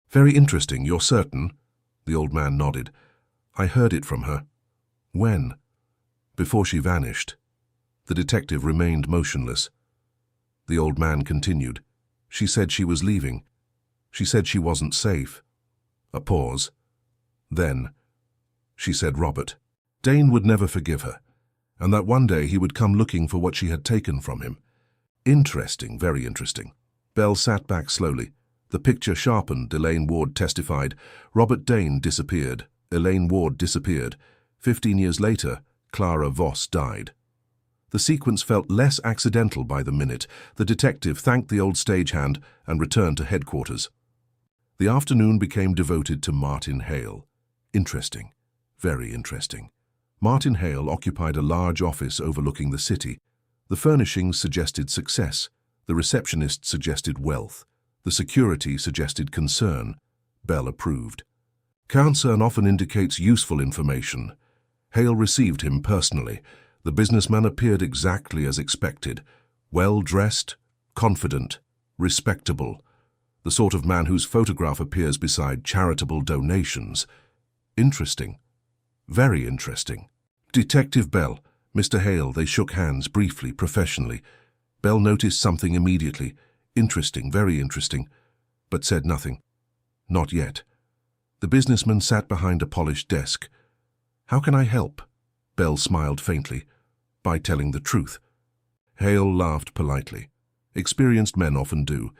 Very interesting, you're certain? The old man nodded. I heard it from her. When? Before she vanished. The detective remained motionless. The old man continued. She said she was leaving. She said she wasn't safe. A pause. Then, she said Robert. Dane would never forgive her, and that one day he would come looking for what she had taken from him. Interesting, very interesting. Belle sat back slowly. The picture sharpened. Elaine Ward testified. Robert Dane disappeared. Elaine Ward disappeared. 15 years later, Clara Voss died. The sequence felt less accidental by the minute. The detective thanked the old stagehand and returned to headquarters. The afternoon became devoted to Martin Hale. Interesting. Very interesting. Martin Hale occupied a large office overlooking the city. The furnishings suggested success. The receptionist suggested wealth. The security suggested concern. Belle approved. Concern often indicates useful information. Hale received him personally. The businessman appeared exactly as expected. Well-dressed, confident, respectable. The sort of man whose photograph appears beside charitable donations. Interesting. Very interesting. Detective Bell, Mr. Hale, they shook hands briefly, professionally. Bell noticed something immediately. Interesting, very interesting, but said nothing. Not yet. The businessman sat behind a polished desk. How can I help? Bell smiled faintly. By telling the truth. Hale laughed politely. Experienced men often do.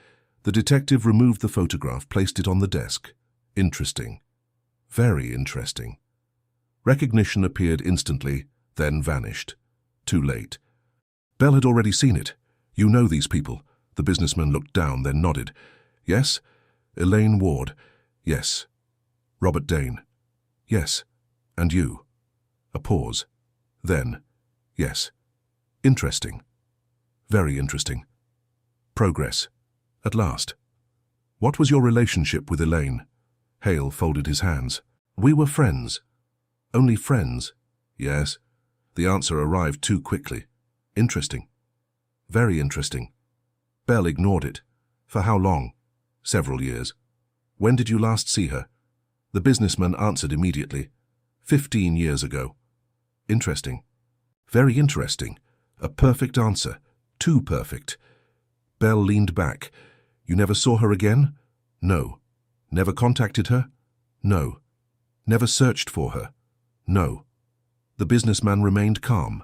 The detective removed the photograph, placed it on the desk. Interesting. Very interesting. Recognition appeared instantly, then vanished. Too late. Bell had already seen it. You know these people. The businessman looked down, then nodded. Yes? Elaine Ward. Yes. Robert Dane. Yes. And you? A pause. Then. Yes. Interesting. Very interesting. Progress. At last. What was your relationship with Elaine? Hale folded his hands. We were friends. Only friends? Yes. The answer arrived too quickly. Interesting. Very interesting. Bell ignored it. For how long? Several years. When did you last see her? The businessman answered immediately. 15 years ago. Interesting. Very interesting. A perfect answer. Too perfect. Bell leaned back. You never saw her again? No. Never contacted her? No. Never searched for her? No. The businessman remained calm.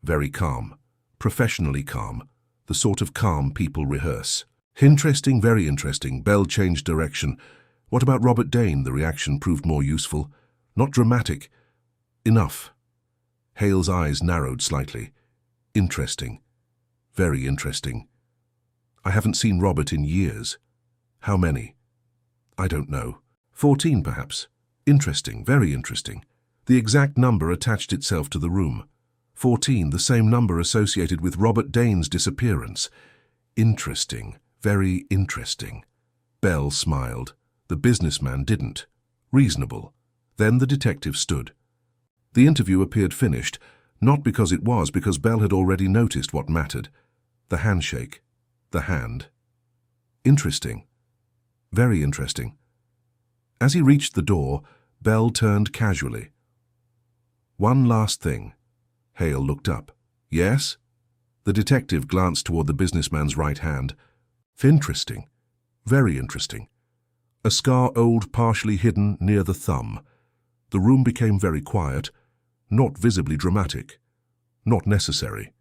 Very calm. Professionally calm. The sort of calm people rehearse. Interesting, very interesting. Bell changed direction. What about Robert Dane? The reaction proved more useful. Not dramatic. Enough. Hale's eyes narrowed slightly. Interesting. Very interesting. I haven't seen Robert in years. How many? I don't know. 14, perhaps. Interesting, very interesting. The exact number attached itself to the room. 14, the same number associated with Robert Dane's disappearance. Interesting, very interesting. Bell smiled. The businessman didn't. Reasonable. Then the detective stood. The interview appeared finished, not because it was, because Bell had already noticed what mattered. The handshake. The hand. Interesting. Very interesting. As he reached the door, Bell turned casually. One last thing. Hale looked up. Yes? The detective glanced toward the businessman's right hand. Interesting. Very interesting. A scar old, partially hidden near the thumb. The room became very quiet, not visibly dramatic, not necessary.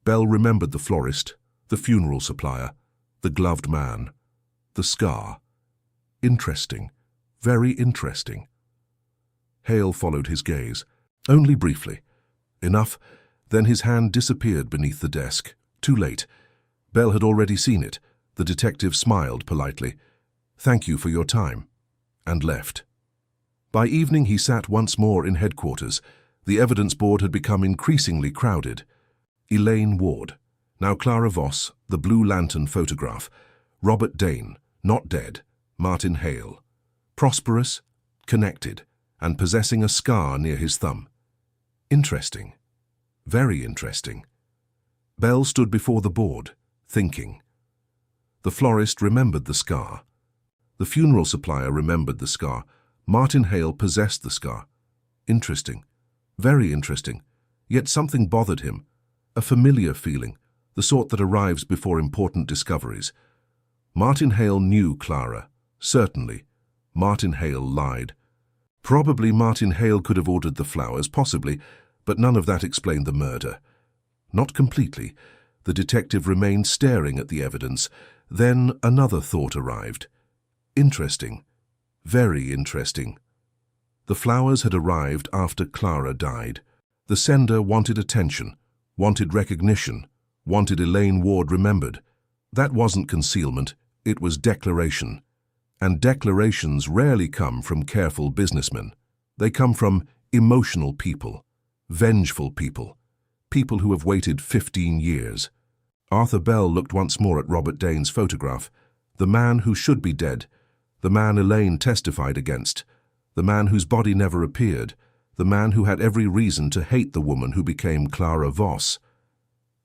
Bell remembered the florist, the funeral supplier, the gloved man, the scar. Interesting. Very interesting. Hale followed his gaze. Only briefly. Enough. Then his hand disappeared beneath the desk. Too late. Bell had already seen it. The detective smiled politely. Thank you for your time. And left. By evening he sat once more in headquarters. The evidence board had become increasingly crowded. Elaine Ward. Now Clara Voss, the Blue Lantern photograph. Robert Dane, not dead. Martin Hale. Prosperous, connected, and possessing a scar near his thumb. Interesting. Very interesting. Bell stood before the board, thinking. The florist remembered the scar. The funeral supplier remembered the scar. Martin Hale possessed the scar. Interesting. Very interesting. Yet something bothered him. A familiar feeling, the sort that arrives before important discoveries. Martin Hale knew Clara. Certainly. Martin Hale lied. Probably Martin Hale could have ordered the flowers, possibly, but none of that explained the murder. Not completely. The detective remained staring at the evidence. Then another thought arrived. Interesting. Very interesting. The flowers had arrived after Clara died. The sender wanted attention, wanted recognition, wanted Elaine Ward remembered. That wasn't concealment, it was declaration. And declarations rarely come from careful businessmen. They come from emotional people, vengeful people, people who have waited 15 years. Arthur Bell looked once more at Robert Dane's photograph, the man who should be dead, the man Elaine testified against, the man whose body never appeared, the man who had every reason to hate the woman who became Clara Voss.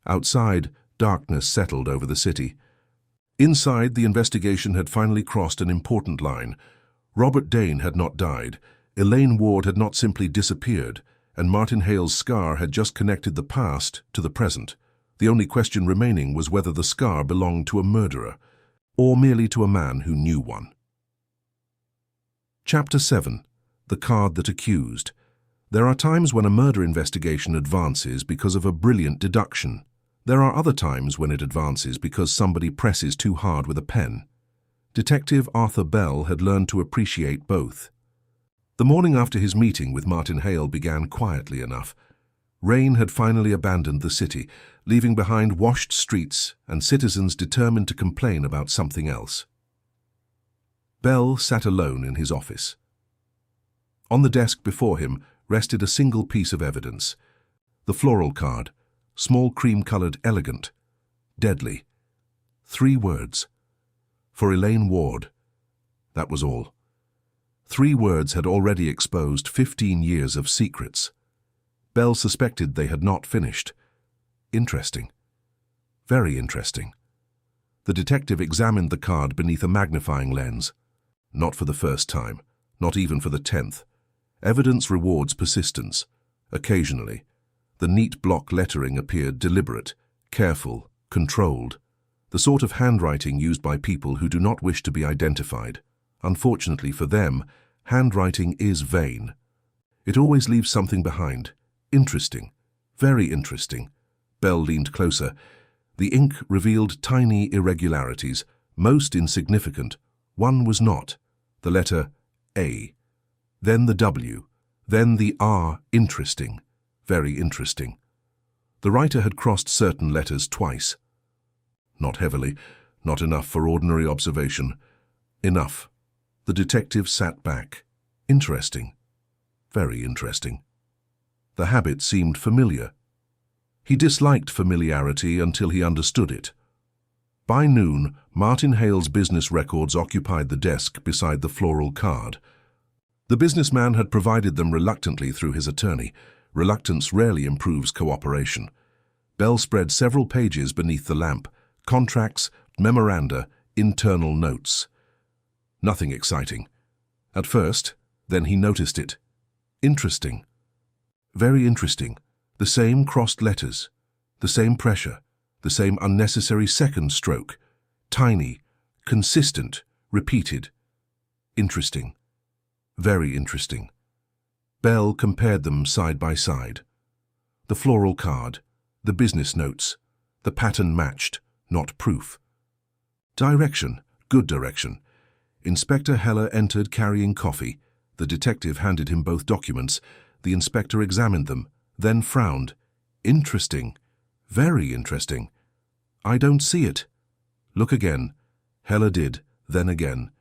Outside, darkness settled over the city. Inside, the investigation had finally crossed an important line. Robert Dane had not died, Elaine Ward had not simply disappeared, and Martin Hale's scar had just connected the past to the present. The only question remaining was whether the scar belonged to a murderer, or merely to a man who knew one. Chapter 7. The Card That Accused. There are times when a murder investigation advances because of a brilliant deduction. There are other times when it advances because somebody presses too hard with a pen. Detective Arthur Bell had learned to appreciate both. The morning after his meeting with Martin Hale began quietly enough. Rain had finally abandoned the city, leaving behind washed streets and citizens determined to complain about something else. Bell sat alone in his office. On the desk before him rested a single piece of evidence. The floral card, small cream-colored, elegant, deadly. 3 words. For Elaine Ward. That was all. 3 words had already exposed 15 years of secrets. Bell suspected they had not finished. Interesting. Very interesting. The detective examined the card beneath a magnifying lens. Not for the first time, not even for the 10th. Evidence rewards persistence. Occasionally. The neat block lettering appeared deliberate, careful, controlled. The sort of handwriting used by people who do not wish to be identified. Unfortunately for them, handwriting is vain. It always leaves something behind. Interesting. Very interesting. Bell leaned closer. The ink revealed tiny irregularities, most insignificant. One was not. The letter A. Then the W. Then the R. Interesting. Very interesting. The writer had crossed certain letters twice. Not heavily, not enough for ordinary observation. Enough. The detective sat back. Interesting. Very interesting. The habit seemed familiar. He disliked familiarity until he understood it. By noon, Martin Hale's business records occupied the desk beside the floral card. The businessman had provided them reluctantly through his attorney. Reluctance rarely improves cooperation. Bell spread several pages beneath the lamp. Contracts, memoranda, internal notes. Nothing exciting. At first, then he noticed it. Interesting. Very interesting. The same crossed letters. The same pressure. The same unnecessary second stroke. Tiny. Consistent. Repeated. Interesting. Very interesting. Bell compared them side by side. The floral card. The business notes. The pattern matched, not proof. Direction. Good direction. Inspector Heller entered carrying coffee. The detective handed him both documents. The inspector examined them, then frowned. Interesting. Very interesting. I don't see it. Look again. Heller did, then again.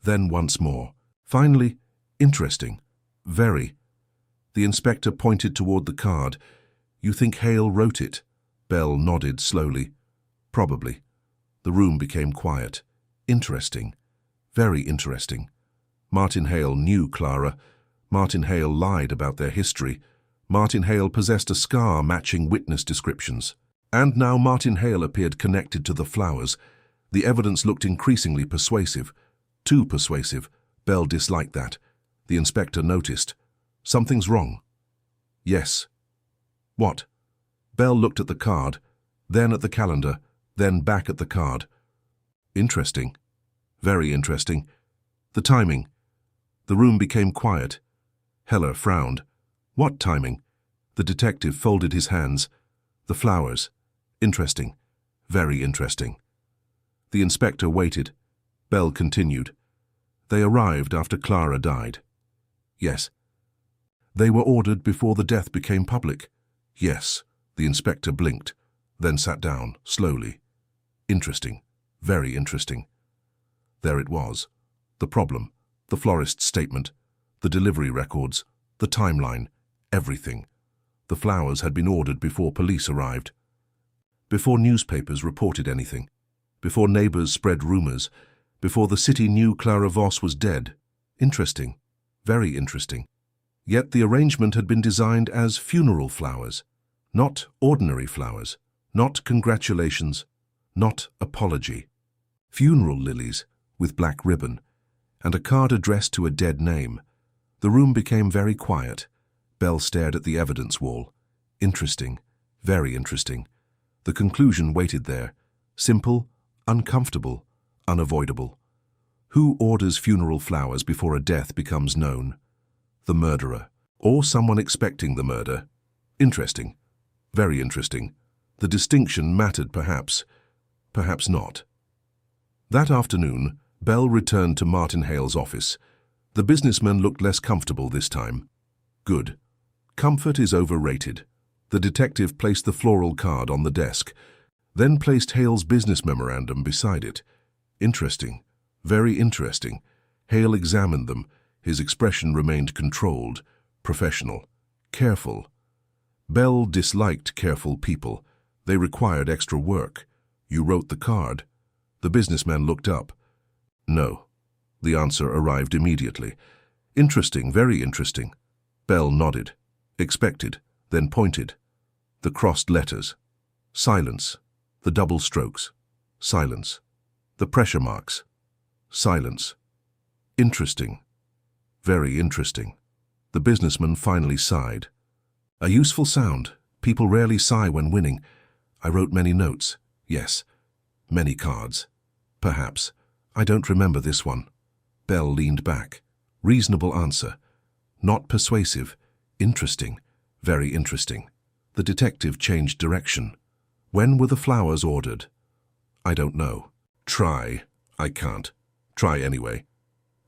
Then once more. Finally, interesting. Very. The inspector pointed toward the card. You think Hale wrote it? Bell nodded slowly. Probably. The room became quiet. Interesting. Very interesting. Martin Hale knew Clara. Martin Hale lied about their history. Martin Hale possessed a scar matching witness descriptions. And now Martin Hale appeared connected to the flowers. The evidence looked increasingly persuasive. Too persuasive. Bell disliked that. The inspector noticed. Something's wrong. Yes. What? Bell looked at the card, then at the calendar, then back at the card. Interesting. Very interesting. The timing. The room became quiet. Heller frowned. What timing? The detective folded his hands. The flowers. Interesting. Very interesting. The inspector waited. Bell continued. They arrived after Clara died. Yes. They were ordered before the death became public. Yes. The inspector blinked, then sat down, slowly. Interesting. Very interesting. There it was. The problem, the florist's statement, the delivery records, the timeline, everything. The flowers had been ordered before police arrived. Before newspapers reported anything. Before neighbors spread rumors. Before the city knew Clara Voss was dead. Interesting. Very interesting. Yet the arrangement had been designed as funeral flowers. Not ordinary flowers, not congratulations, not apology. Funeral lilies with black ribbon, and a card addressed to a dead name. The room became very quiet. Bell stared at the evidence wall. Interesting, very interesting. The conclusion waited there. Simple, uncomfortable, unavoidable. Who orders funeral flowers before a death becomes known? The murderer, or someone expecting the murder. Interesting. Very interesting. The distinction mattered perhaps, perhaps not. That afternoon, Bell returned to Martin Hale's office. The businessman looked less comfortable this time. Good. Comfort is overrated. The detective placed the floral card on the desk, then placed Hale's business memorandum beside it. Interesting. Very interesting. Hale examined them. His expression remained controlled, professional, careful. Bell disliked careful people. They required extra work. You wrote the card. The businessman looked up. No. The answer arrived immediately. Interesting, very interesting. Bell nodded. Expected, then pointed. The crossed letters. Silence. The double strokes. Silence. The pressure marks. Silence. Interesting. Very interesting. The businessman finally sighed. A useful sound. People rarely sigh when winning. I wrote many notes. Yes. Many cards. Perhaps. I don't remember this one. Bell leaned back. Reasonable answer. Not persuasive. Interesting. Very interesting. The detective changed direction. When were the flowers ordered? I don't know. Try. I can't. Try anyway.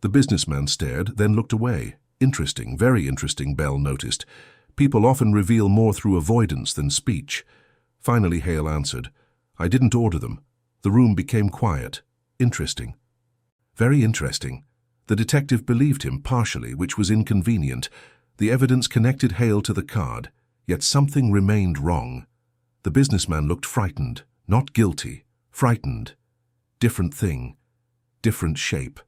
The businessman stared, then looked away. Interesting. Very interesting, Bell noticed. People often reveal more through avoidance than speech. Finally, Hale answered. I didn't order them. The room became quiet. Interesting. Very interesting. The detective believed him partially, which was inconvenient. The evidence connected Hale to the card, yet something remained wrong. The businessman looked frightened, not guilty, frightened. Different thing, different shape.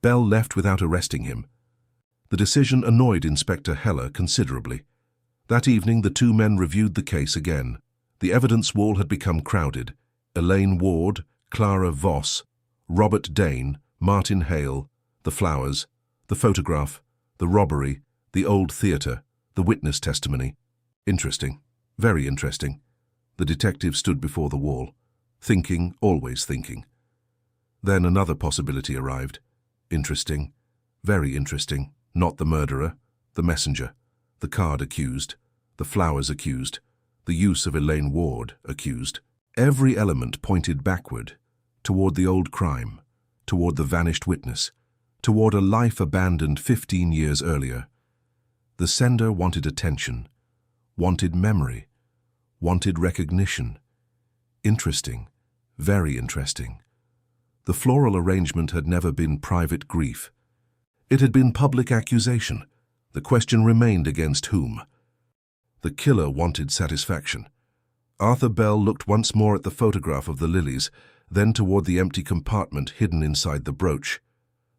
Bell left without arresting him. The decision annoyed Inspector Heller considerably. That evening the two men reviewed the case again. The evidence wall had become crowded. Elaine Ward, Clara Voss, Robert Dane, Martin Hale, the flowers, the photograph, the robbery, the old theatre, the witness testimony. Interesting. Very interesting. The detective stood before the wall, thinking, always thinking. Then another possibility arrived. Interesting. Very interesting. Not the murderer, the messenger, the card accused, the flowers accused, the use of Elaine Ward accused. Every element pointed backward, toward the old crime, toward the vanished witness, toward a life abandoned 15 years earlier. The sender wanted attention, wanted memory, wanted recognition. Interesting, very interesting. The floral arrangement had never been private grief. It had been public accusation. The question remained against whom. The killer wanted satisfaction. Arthur Bell looked once more at the photograph of the lilies, then toward the empty compartment hidden inside the brooch.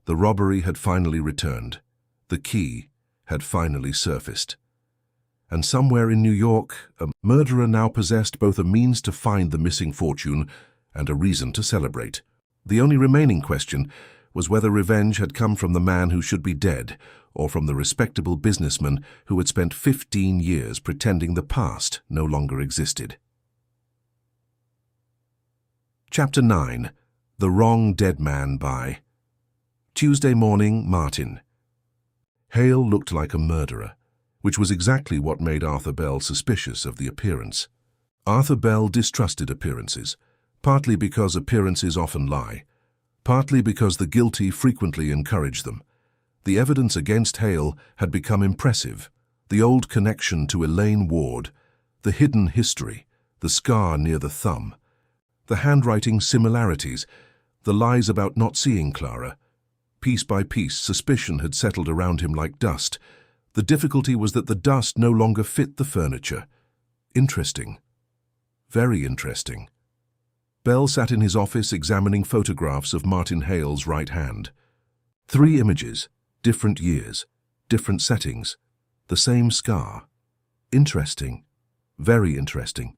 The robbery had finally returned. The key had finally surfaced. And somewhere in New York, a murderer now possessed both a means to find the missing fortune and a reason to celebrate. The only remaining question was whether revenge had come from the man who should be dead, or from the respectable businessman who had spent 15 years pretending the past no longer existed. Chapter 9. The Wrong Dead Man by Tuesday morning, Martin. Hale looked like a murderer, which was exactly what made Arthur Bell suspicious of the appearance. Arthur Bell distrusted appearances, partly because appearances often lie, partly because the guilty frequently encourage them. The evidence against Hale had become impressive. The old connection to Elaine Ward, the hidden history, the scar near the thumb, the handwriting similarities, the lies about not seeing Clara. Piece by piece, suspicion had settled around him like dust. The difficulty was that the dust no longer fit the furniture. Interesting. Very interesting. Bell sat in his office examining photographs of Martin Hale's right hand. 3 images, different years, different settings, the same scar. Interesting. Very interesting.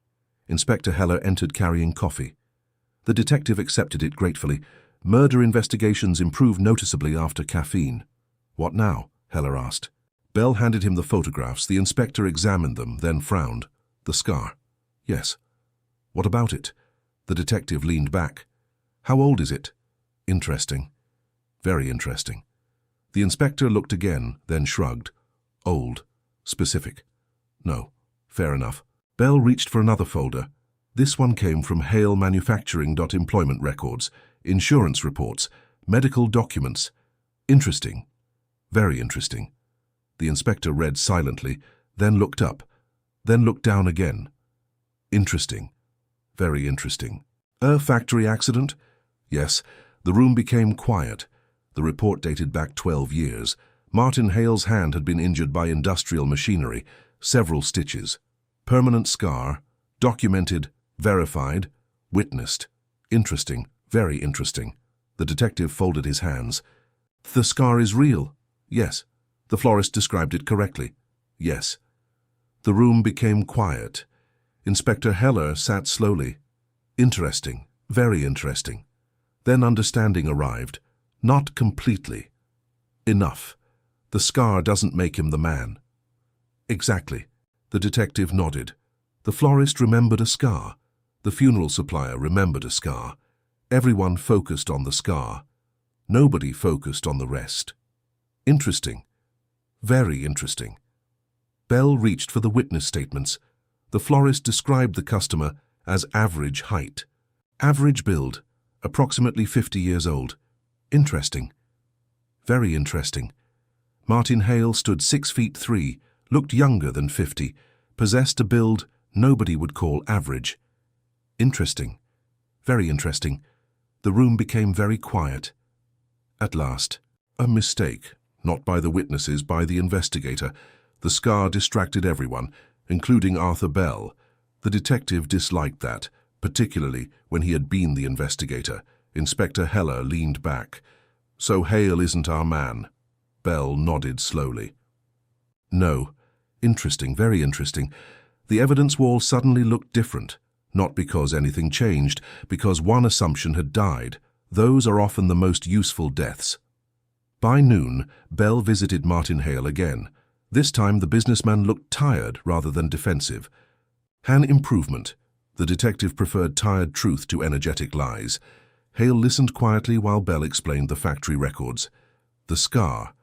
Inspector Heller entered carrying coffee. The detective accepted it gratefully. Murder investigations improve noticeably after caffeine. What now? Heller asked. Bell handed him the photographs. The inspector examined them, then frowned. The scar. Yes. What about it? The detective leaned back. How old is it? Interesting. Very interesting. The inspector looked again, then shrugged. Old. Specific. No. Fair enough. Bell reached for another folder. This one came from Hale Manufacturing. Employment records, insurance reports, medical documents. Interesting. Very interesting. The inspector read silently, then looked up, then looked down again. Interesting. Very interesting. A factory accident? Yes. The room became quiet. The report dated back 12 years. Martin Hale's hand had been injured by industrial machinery, several stitches. Permanent scar, documented, verified, witnessed. Interesting, very interesting. The detective folded his hands. The scar is real? Yes. The florist described it correctly? Yes. The room became quiet. Inspector Heller sat slowly. Interesting, very interesting. Then understanding arrived. Not completely. Enough. The scar doesn't make him the man. Exactly. The detective nodded. The florist remembered a scar. The funeral supplier remembered a scar. Everyone focused on the scar. Nobody focused on the rest. Interesting. Very interesting. Bell reached for the witness statements. The florist described the customer as average height. Average build, approximately 50 years old. Interesting. Very interesting. Martin Hale stood 6'3", looked younger than 50, possessed a build nobody would call average. Interesting. Very interesting. The room became very quiet. At last, A mistake, not by the witnesses, by the investigator. The scar distracted everyone, including Arthur Bell. The detective disliked that, particularly when he had been the investigator. Inspector Heller leaned back. "So Hale isn't our man?" Bell nodded slowly. "No. Interesting, very interesting. The evidence wall suddenly looked different, not because anything changed, because one assumption had died. Those are often the most useful deaths." By noon, Bell visited Martin Hale again. This time the businessman looked tired rather than defensive. An improvement. The detective preferred tired truth to energetic lies. Hale listened quietly while Bell explained the factory records. The scar,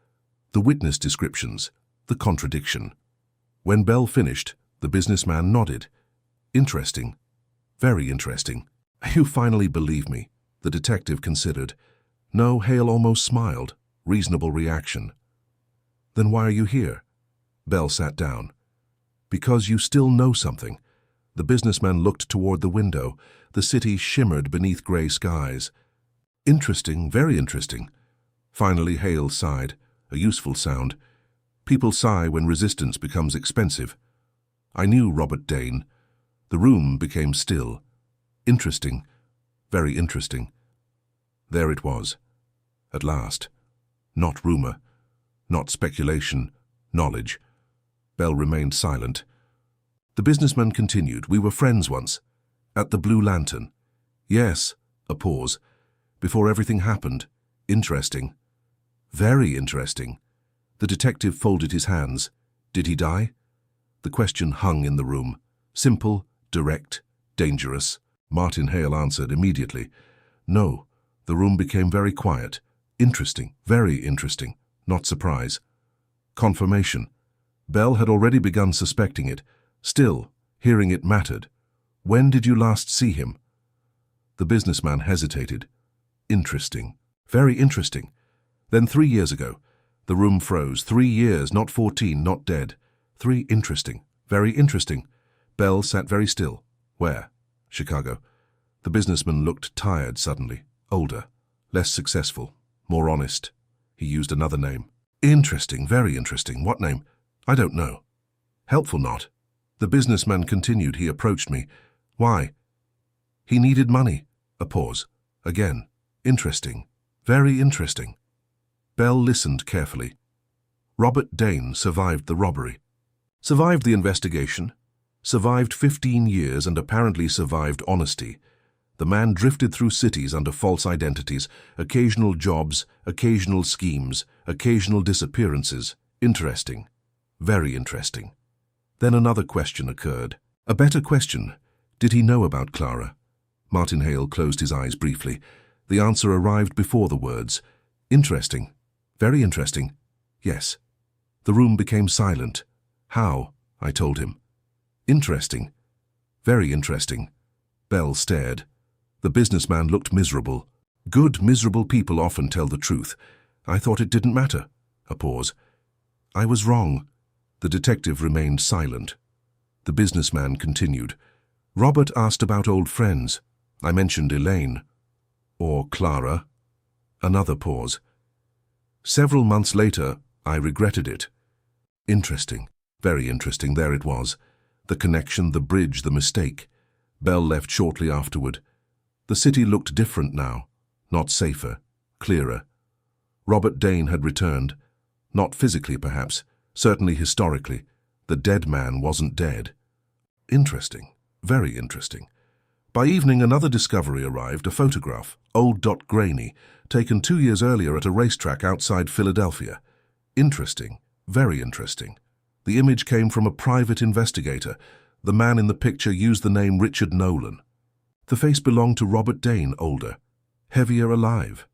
the witness descriptions, the contradiction. When Bell finished, the businessman nodded. "Interesting. Very interesting. You finally believe me," the detective considered. "No," Hale almost smiled. Reasonable reaction. "Then why are you here?" Bell sat down. "Because you still know something." The businessman looked toward the window. The city shimmered beneath gray skies. "Interesting, very interesting." Finally, Hale sighed, a useful sound. People sigh when resistance becomes expensive. "I knew Robert Dane." The room became still. "Interesting, very interesting." There it was. At last. Not rumor, not speculation, knowledge. Bell remained silent. The businessman continued. "We were friends once. At the Blue Lantern." "Yes." A pause. "Before everything happened. Interesting." "Very interesting." The detective folded his hands. "Did he die?" The question hung in the room. Simple, direct, dangerous. Martin Hale answered immediately. "No." The room became very quiet. "Interesting, very interesting." Not surprise. Confirmation. Bell had already begun suspecting it. Still, hearing it mattered. "When did you last see him?" The businessman hesitated. "Interesting. Very interesting." "Then 3 years ago." The room froze. 3 years, not 14, not dead. 3 interesting. Very interesting. Bell sat very still. "Where?" "Chicago." The businessman looked tired suddenly. Older. Less successful. More honest. He used another name. "Interesting, very interesting. What name?" "I don't know." "Helpful not." The businessman continued. "He approached me." "Why?" "He needed money." A pause. Again. "Interesting. Very interesting." Bell listened carefully. "Robert Dane survived the robbery. Survived the investigation. Survived 15 years and apparently survived honesty. The man drifted through cities under false identities, occasional jobs, occasional schemes, occasional disappearances. Interesting. Very interesting." Then another question occurred. A better question. Did he know about Clara? Martin Hale closed his eyes briefly. The answer arrived before the words. "Interesting. Very interesting. Yes." The room became silent. "How?" I told him. "Interesting. Very interesting." Bell stared. The businessman looked miserable. Good, miserable people often tell the truth. "I thought it didn't matter." A pause. "I was wrong." The detective remained silent. The businessman continued. "Robert asked about old friends. I mentioned Elaine." "Or Clara." Another pause. "Several months later, I regretted it." Interesting. Very interesting. There it was. The connection, the bridge, the mistake. Bell left shortly afterward. The city looked different now. Not safer. Clearer. Robert Dane had returned. Not physically, perhaps. Certainly historically. The dead man wasn't dead. Interesting. Very interesting. By evening, another discovery arrived, a photograph, old Dot Graney, taken 2 years earlier at a racetrack outside Philadelphia. Interesting. Very interesting. The image came from a private investigator. The man in the picture used the name Richard Nolan. The face belonged to Robert Dane, older. Heavier alive.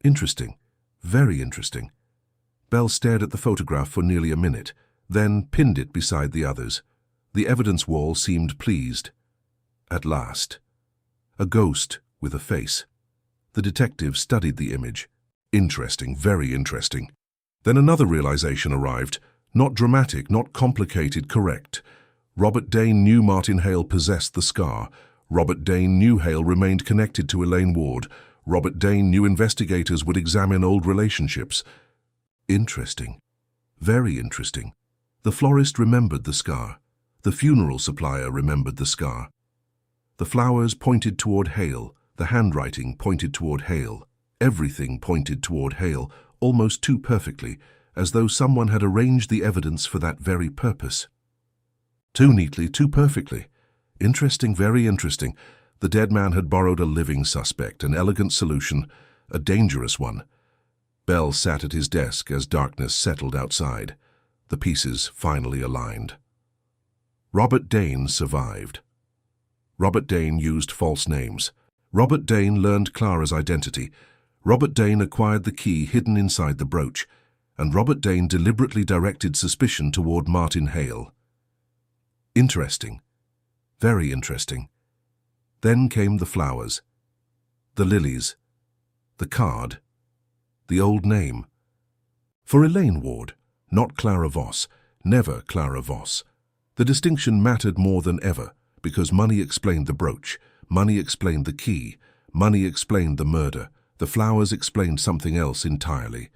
Interesting. Very interesting. Bell stared at the photograph for nearly a minute, then pinned it beside the others. The evidence wall seemed pleased. At last. A ghost with a face. The detective studied the image. Interesting, very interesting. Then another realization arrived. Not dramatic, not complicated, correct. Robert Dane knew Martin Hale possessed the scar. Robert Dane knew Hale remained connected to Elaine Ward. Robert Dane knew investigators would examine old relationships. Interesting. Very interesting. The florist remembered the scar. The funeral supplier remembered the scar. The flowers pointed toward Hale. The handwriting pointed toward Hale. Everything pointed toward Hale, almost too perfectly, as though someone had arranged the evidence for that very purpose. Too neatly, too perfectly. Interesting, very interesting. The dead man had borrowed a living suspect, an elegant solution, a dangerous one. Bell sat at his desk as darkness settled outside. The pieces finally aligned. Robert Dane survived. Robert Dane used false names. Robert Dane learned Clara's identity. Robert Dane acquired the key hidden inside the brooch, and Robert Dane deliberately directed suspicion toward Martin Hale. Interesting. Very interesting. Then came the flowers, the lilies, the card, the old name. For Elaine Ward, not Clara Voss, never Clara Voss. The distinction mattered more than ever, because money explained the brooch, money explained the key, money explained the murder. The flowers explained something else entirely.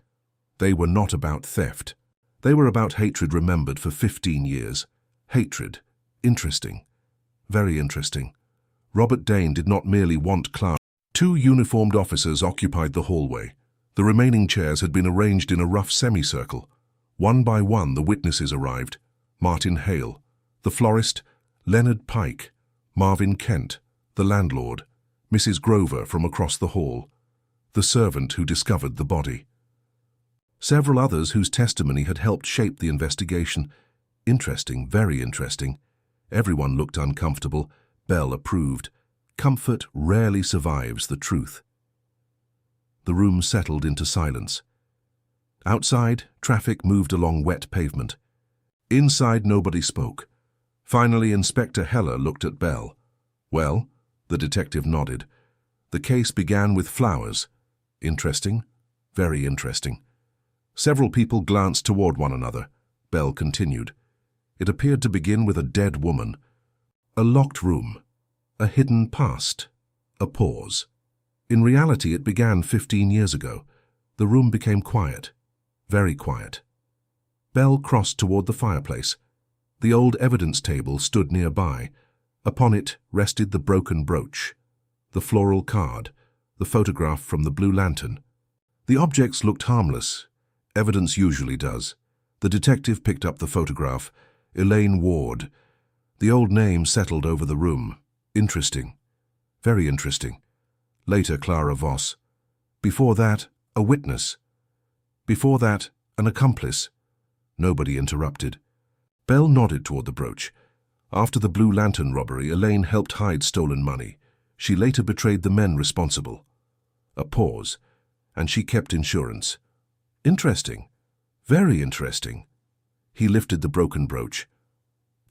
They were not about theft. They were about hatred remembered for 15 years. Hatred. Interesting. Very interesting. Robert Dane did not merely want Clara. 2 uniformed officers occupied the hallway. The remaining chairs had been arranged in a rough semicircle. One by one the witnesses arrived. Martin Hale, the florist, Leonard Pike, Marvin Kent, the landlord, Mrs. Grover from across the hall, the servant who discovered the body. Several others whose testimony had helped shape the investigation. Interesting, very interesting. Everyone looked uncomfortable. Bell approved. Comfort rarely survives the truth. The room settled into silence. Outside, traffic moved along wet pavement. Inside, nobody spoke. Finally, Inspector Heller looked at Bell. Well, the detective nodded. The case began with flowers. Interesting, very interesting. Several people glanced toward one another. Bell continued. It appeared to begin with a dead woman. A locked room. A hidden past. A pause. In reality, it began 15 years ago. The room became quiet. Very quiet. Bell crossed toward the fireplace. The old evidence table stood nearby. Upon it rested the broken brooch, the floral card, the photograph from the Blue Lantern. The objects looked harmless. Evidence usually does. The detective picked up the photograph. Elaine Ward. The old name settled over the room. Interesting. Very interesting. Later, Clara Voss. Before that, a witness. Before that, an accomplice. Nobody interrupted. Bell nodded toward the brooch. After the Blue Lantern robbery, Elaine helped hide stolen money. She later betrayed the men responsible. A pause, and she kept insurance. Interesting. Very interesting. He lifted the broken brooch.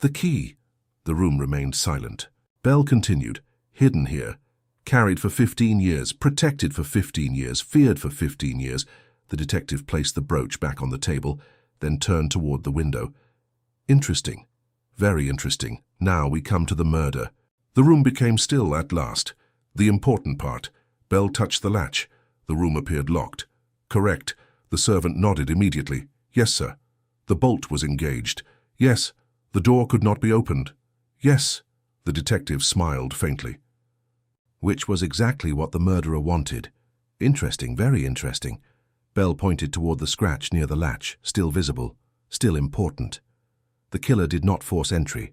The key. The room remained silent. Bell continued. Hidden here. Carried for 15 years. Protected for 15 years. Feared for 15 years. The detective placed the brooch back on the table, then turned toward the window. Interesting. Very interesting. Now we come to the murder. The room became still at last. The important part. Bell touched the latch. The room appeared locked. Correct. The servant nodded immediately. Yes, sir. The bolt was engaged. Yes. The door could not be opened. Yes. The detective smiled faintly. Which was exactly what the murderer wanted. Interesting, very interesting. Bell pointed toward the scratch near the latch, still visible, still important. The killer did not force entry.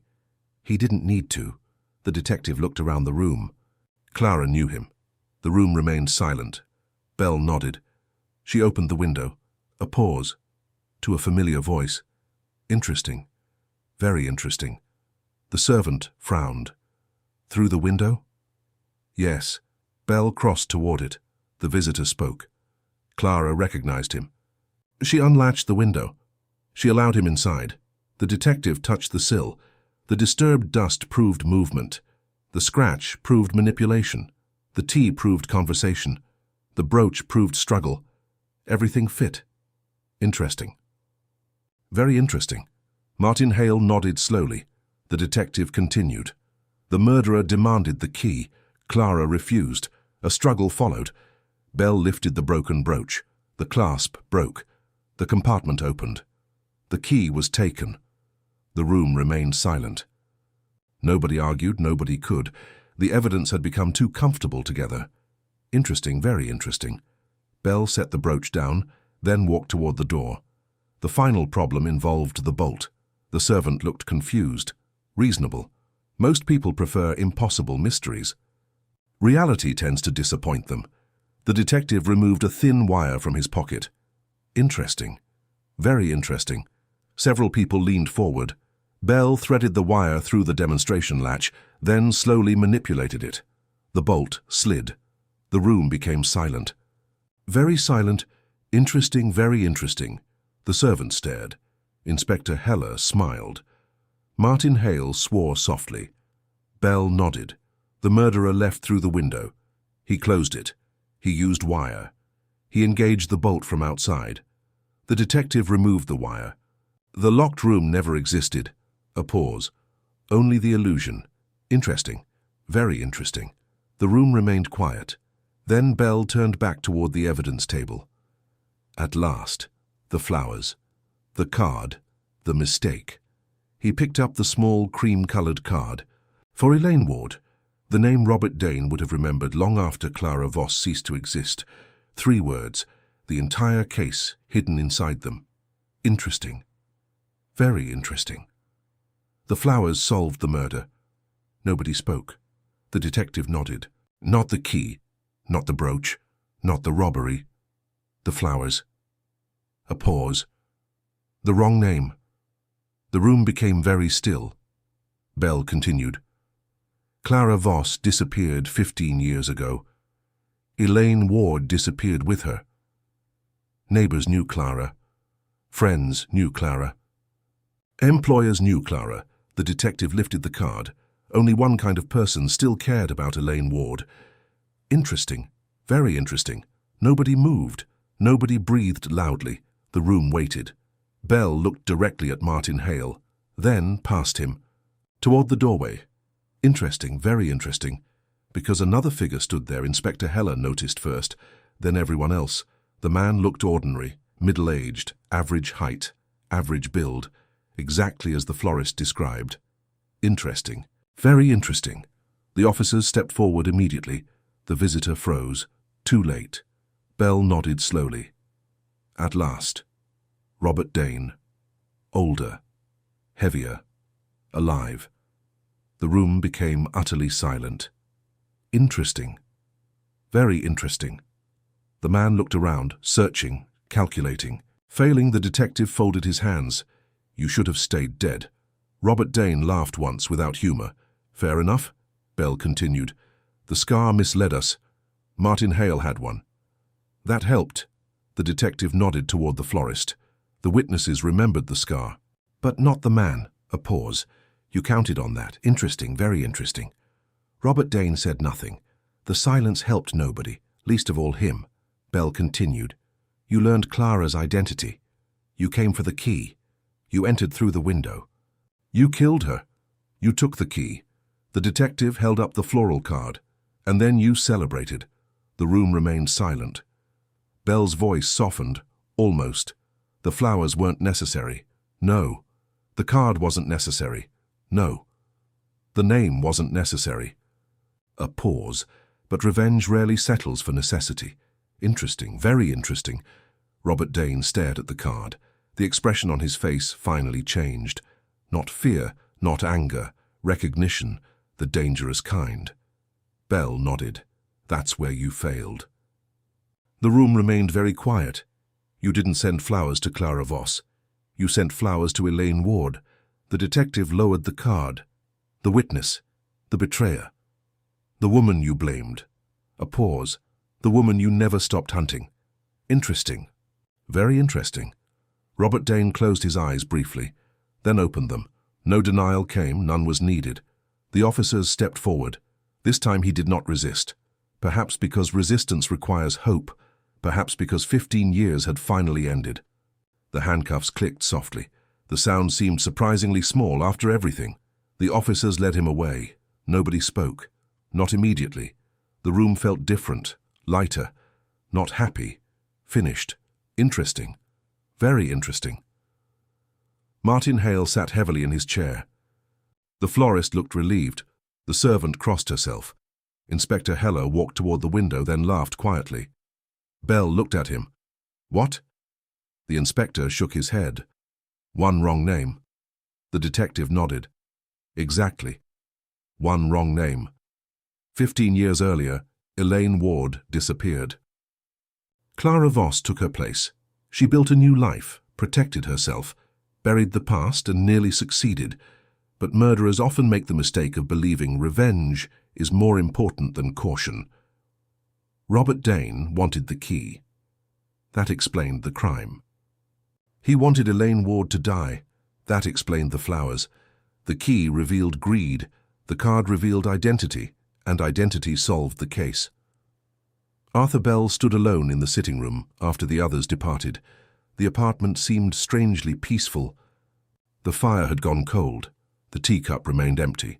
He didn't need to. The detective looked around the room. Clara knew him. The room remained silent. Bell nodded. She opened the window. A pause. To a familiar voice. Interesting. Very interesting. The servant frowned. Through the window? Yes. Bell crossed toward it. The visitor spoke. Clara recognized him. She unlatched the window. She allowed him inside. The detective touched the sill. The disturbed dust proved movement. The scratch proved manipulation. The tea proved conversation. The brooch proved struggle. Everything fit. Interesting. Very interesting. Martin Hale nodded slowly. The detective continued. The murderer demanded the key. Clara refused. A struggle followed. Bell lifted the broken brooch. The clasp broke. The compartment opened. The key was taken. The room remained silent. Nobody argued, nobody could. The evidence had become too comfortable together. Interesting, very interesting. Bell set the brooch down, then walked toward the door. The final problem involved the bolt. The servant looked confused. Reasonable. Most people prefer impossible mysteries. Reality tends to disappoint them. The detective removed a thin wire from his pocket. Interesting. Very interesting. Several people leaned forward. Bell threaded the wire through the demonstration latch, then slowly manipulated it. The bolt slid. The room became silent. Very silent. Interesting, very interesting. The servant stared. Inspector Heller smiled. Martin Hale swore softly. Bell nodded. The murderer left through the window. He closed it. He used wire. He engaged the bolt from outside. The detective removed the wire. The locked room never existed. A pause. Only the illusion. Interesting. Very interesting. The room remained quiet. Then Bell turned back toward the evidence table. At last, the flowers. The card. The mistake. He picked up the small cream-colored card. For Elaine Ward, the name Robert Dane would have remembered long after Clara Voss ceased to exist. 3 words, the entire case hidden inside them. Interesting. Very interesting. The flowers solved the murder. Nobody spoke. The detective nodded. Not the key, not the brooch, not the robbery. The flowers. A pause. The wrong name. The room became very still. Bell continued. Clara Voss disappeared 15 years ago. Elaine Ward disappeared with her. Neighbors knew Clara. Friends knew Clara. Employers knew Clara. The detective lifted the card. Only one kind of person still cared about Elaine Ward. Interesting. Very interesting. Nobody moved. Nobody breathed loudly. The room waited. Bell looked directly at Martin Hale, then past him, toward the doorway. Interesting, very interesting. Because another figure stood there, Inspector Heller noticed first, then everyone else. The man looked ordinary, middle-aged, average height, average build, exactly as the florist described. Interesting. Very interesting. The officers stepped forward immediately. The visitor froze. Too late. Bell nodded slowly. At last. Robert Dane. Older. Heavier. Alive. The room became utterly silent. Interesting. Very interesting. The man looked around, searching, calculating. Failing, the detective folded his hands. You should have stayed dead. Robert Dane laughed once without humor. Fair enough, Bell continued. The scar misled us. Martin Hale had one. That helped. The detective nodded toward the florist. The witnesses remembered the scar. But not the man. A pause. You counted on that. Interesting, very interesting. Robert Dane said nothing. The silence helped nobody, least of all him. Bell continued. You learned Clara's identity. You came for the key. You entered through the window. You killed her. You took the key. The detective held up the floral card. And then you celebrated. The room remained silent. Bell's voice softened, almost. The flowers weren't necessary. No. The card wasn't necessary. No. The name wasn't necessary. A pause, but revenge rarely settles for necessity. Interesting, very interesting. Robert Dane stared at the card. The expression on his face finally changed. Not fear, not anger, recognition, the dangerous kind. Bell nodded. That's where you failed. The room remained very quiet. You didn't send flowers to Clara Voss. You sent flowers to Elaine Ward. The detective lowered the card. The witness. The betrayer. The woman you blamed. A pause. The woman you never stopped hunting. Interesting. Very interesting. Robert Dane closed his eyes briefly, then opened them. No denial came, none was needed. The officers stepped forward. This time he did not resist. Perhaps because resistance requires hope. Perhaps because 15 years had finally ended. The handcuffs clicked softly. The sound seemed surprisingly small after everything. The officers led him away. Nobody spoke. Not immediately. The room felt different, lighter. Not happy. Finished. Interesting. Very interesting. Martin Hale sat heavily in his chair. The florist looked relieved. The servant crossed herself. Inspector Heller walked toward the window, then laughed quietly. Bell looked at him. What? The inspector shook his head. One wrong name. The detective nodded. Exactly. One wrong name. 15 years earlier, Elaine Ward disappeared. Clara Voss took her place. She built a new life, protected herself, buried the past and nearly succeeded. But murderers often make the mistake of believing revenge is more important than caution. Robert Dane wanted the key. That explained the crime. He wanted Elaine Ward to die. That explained the flowers. The key revealed greed, the card revealed identity, and identity solved the case. Arthur Bell stood alone in the sitting room after the others departed. The apartment seemed strangely peaceful. The fire had gone cold. The teacup remained empty.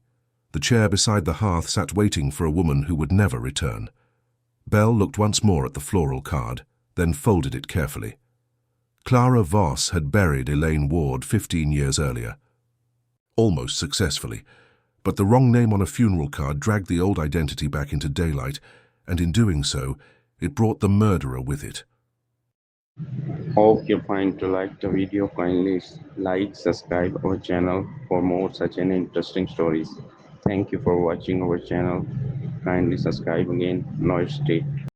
The chair beside the hearth sat waiting for a woman who would never return. Bell looked once more at the floral card, then folded it carefully. Clara Voss had buried Elaine Ward 15 years earlier. Almost successfully, but the wrong name on a funeral card dragged the old identity back into daylight, and in doing so, it brought the murderer with it. Hope you find to like the video. Kindly like, subscribe our channel for more such an interesting stories. Thank you for watching our channel. Kindly subscribe again. Now stay.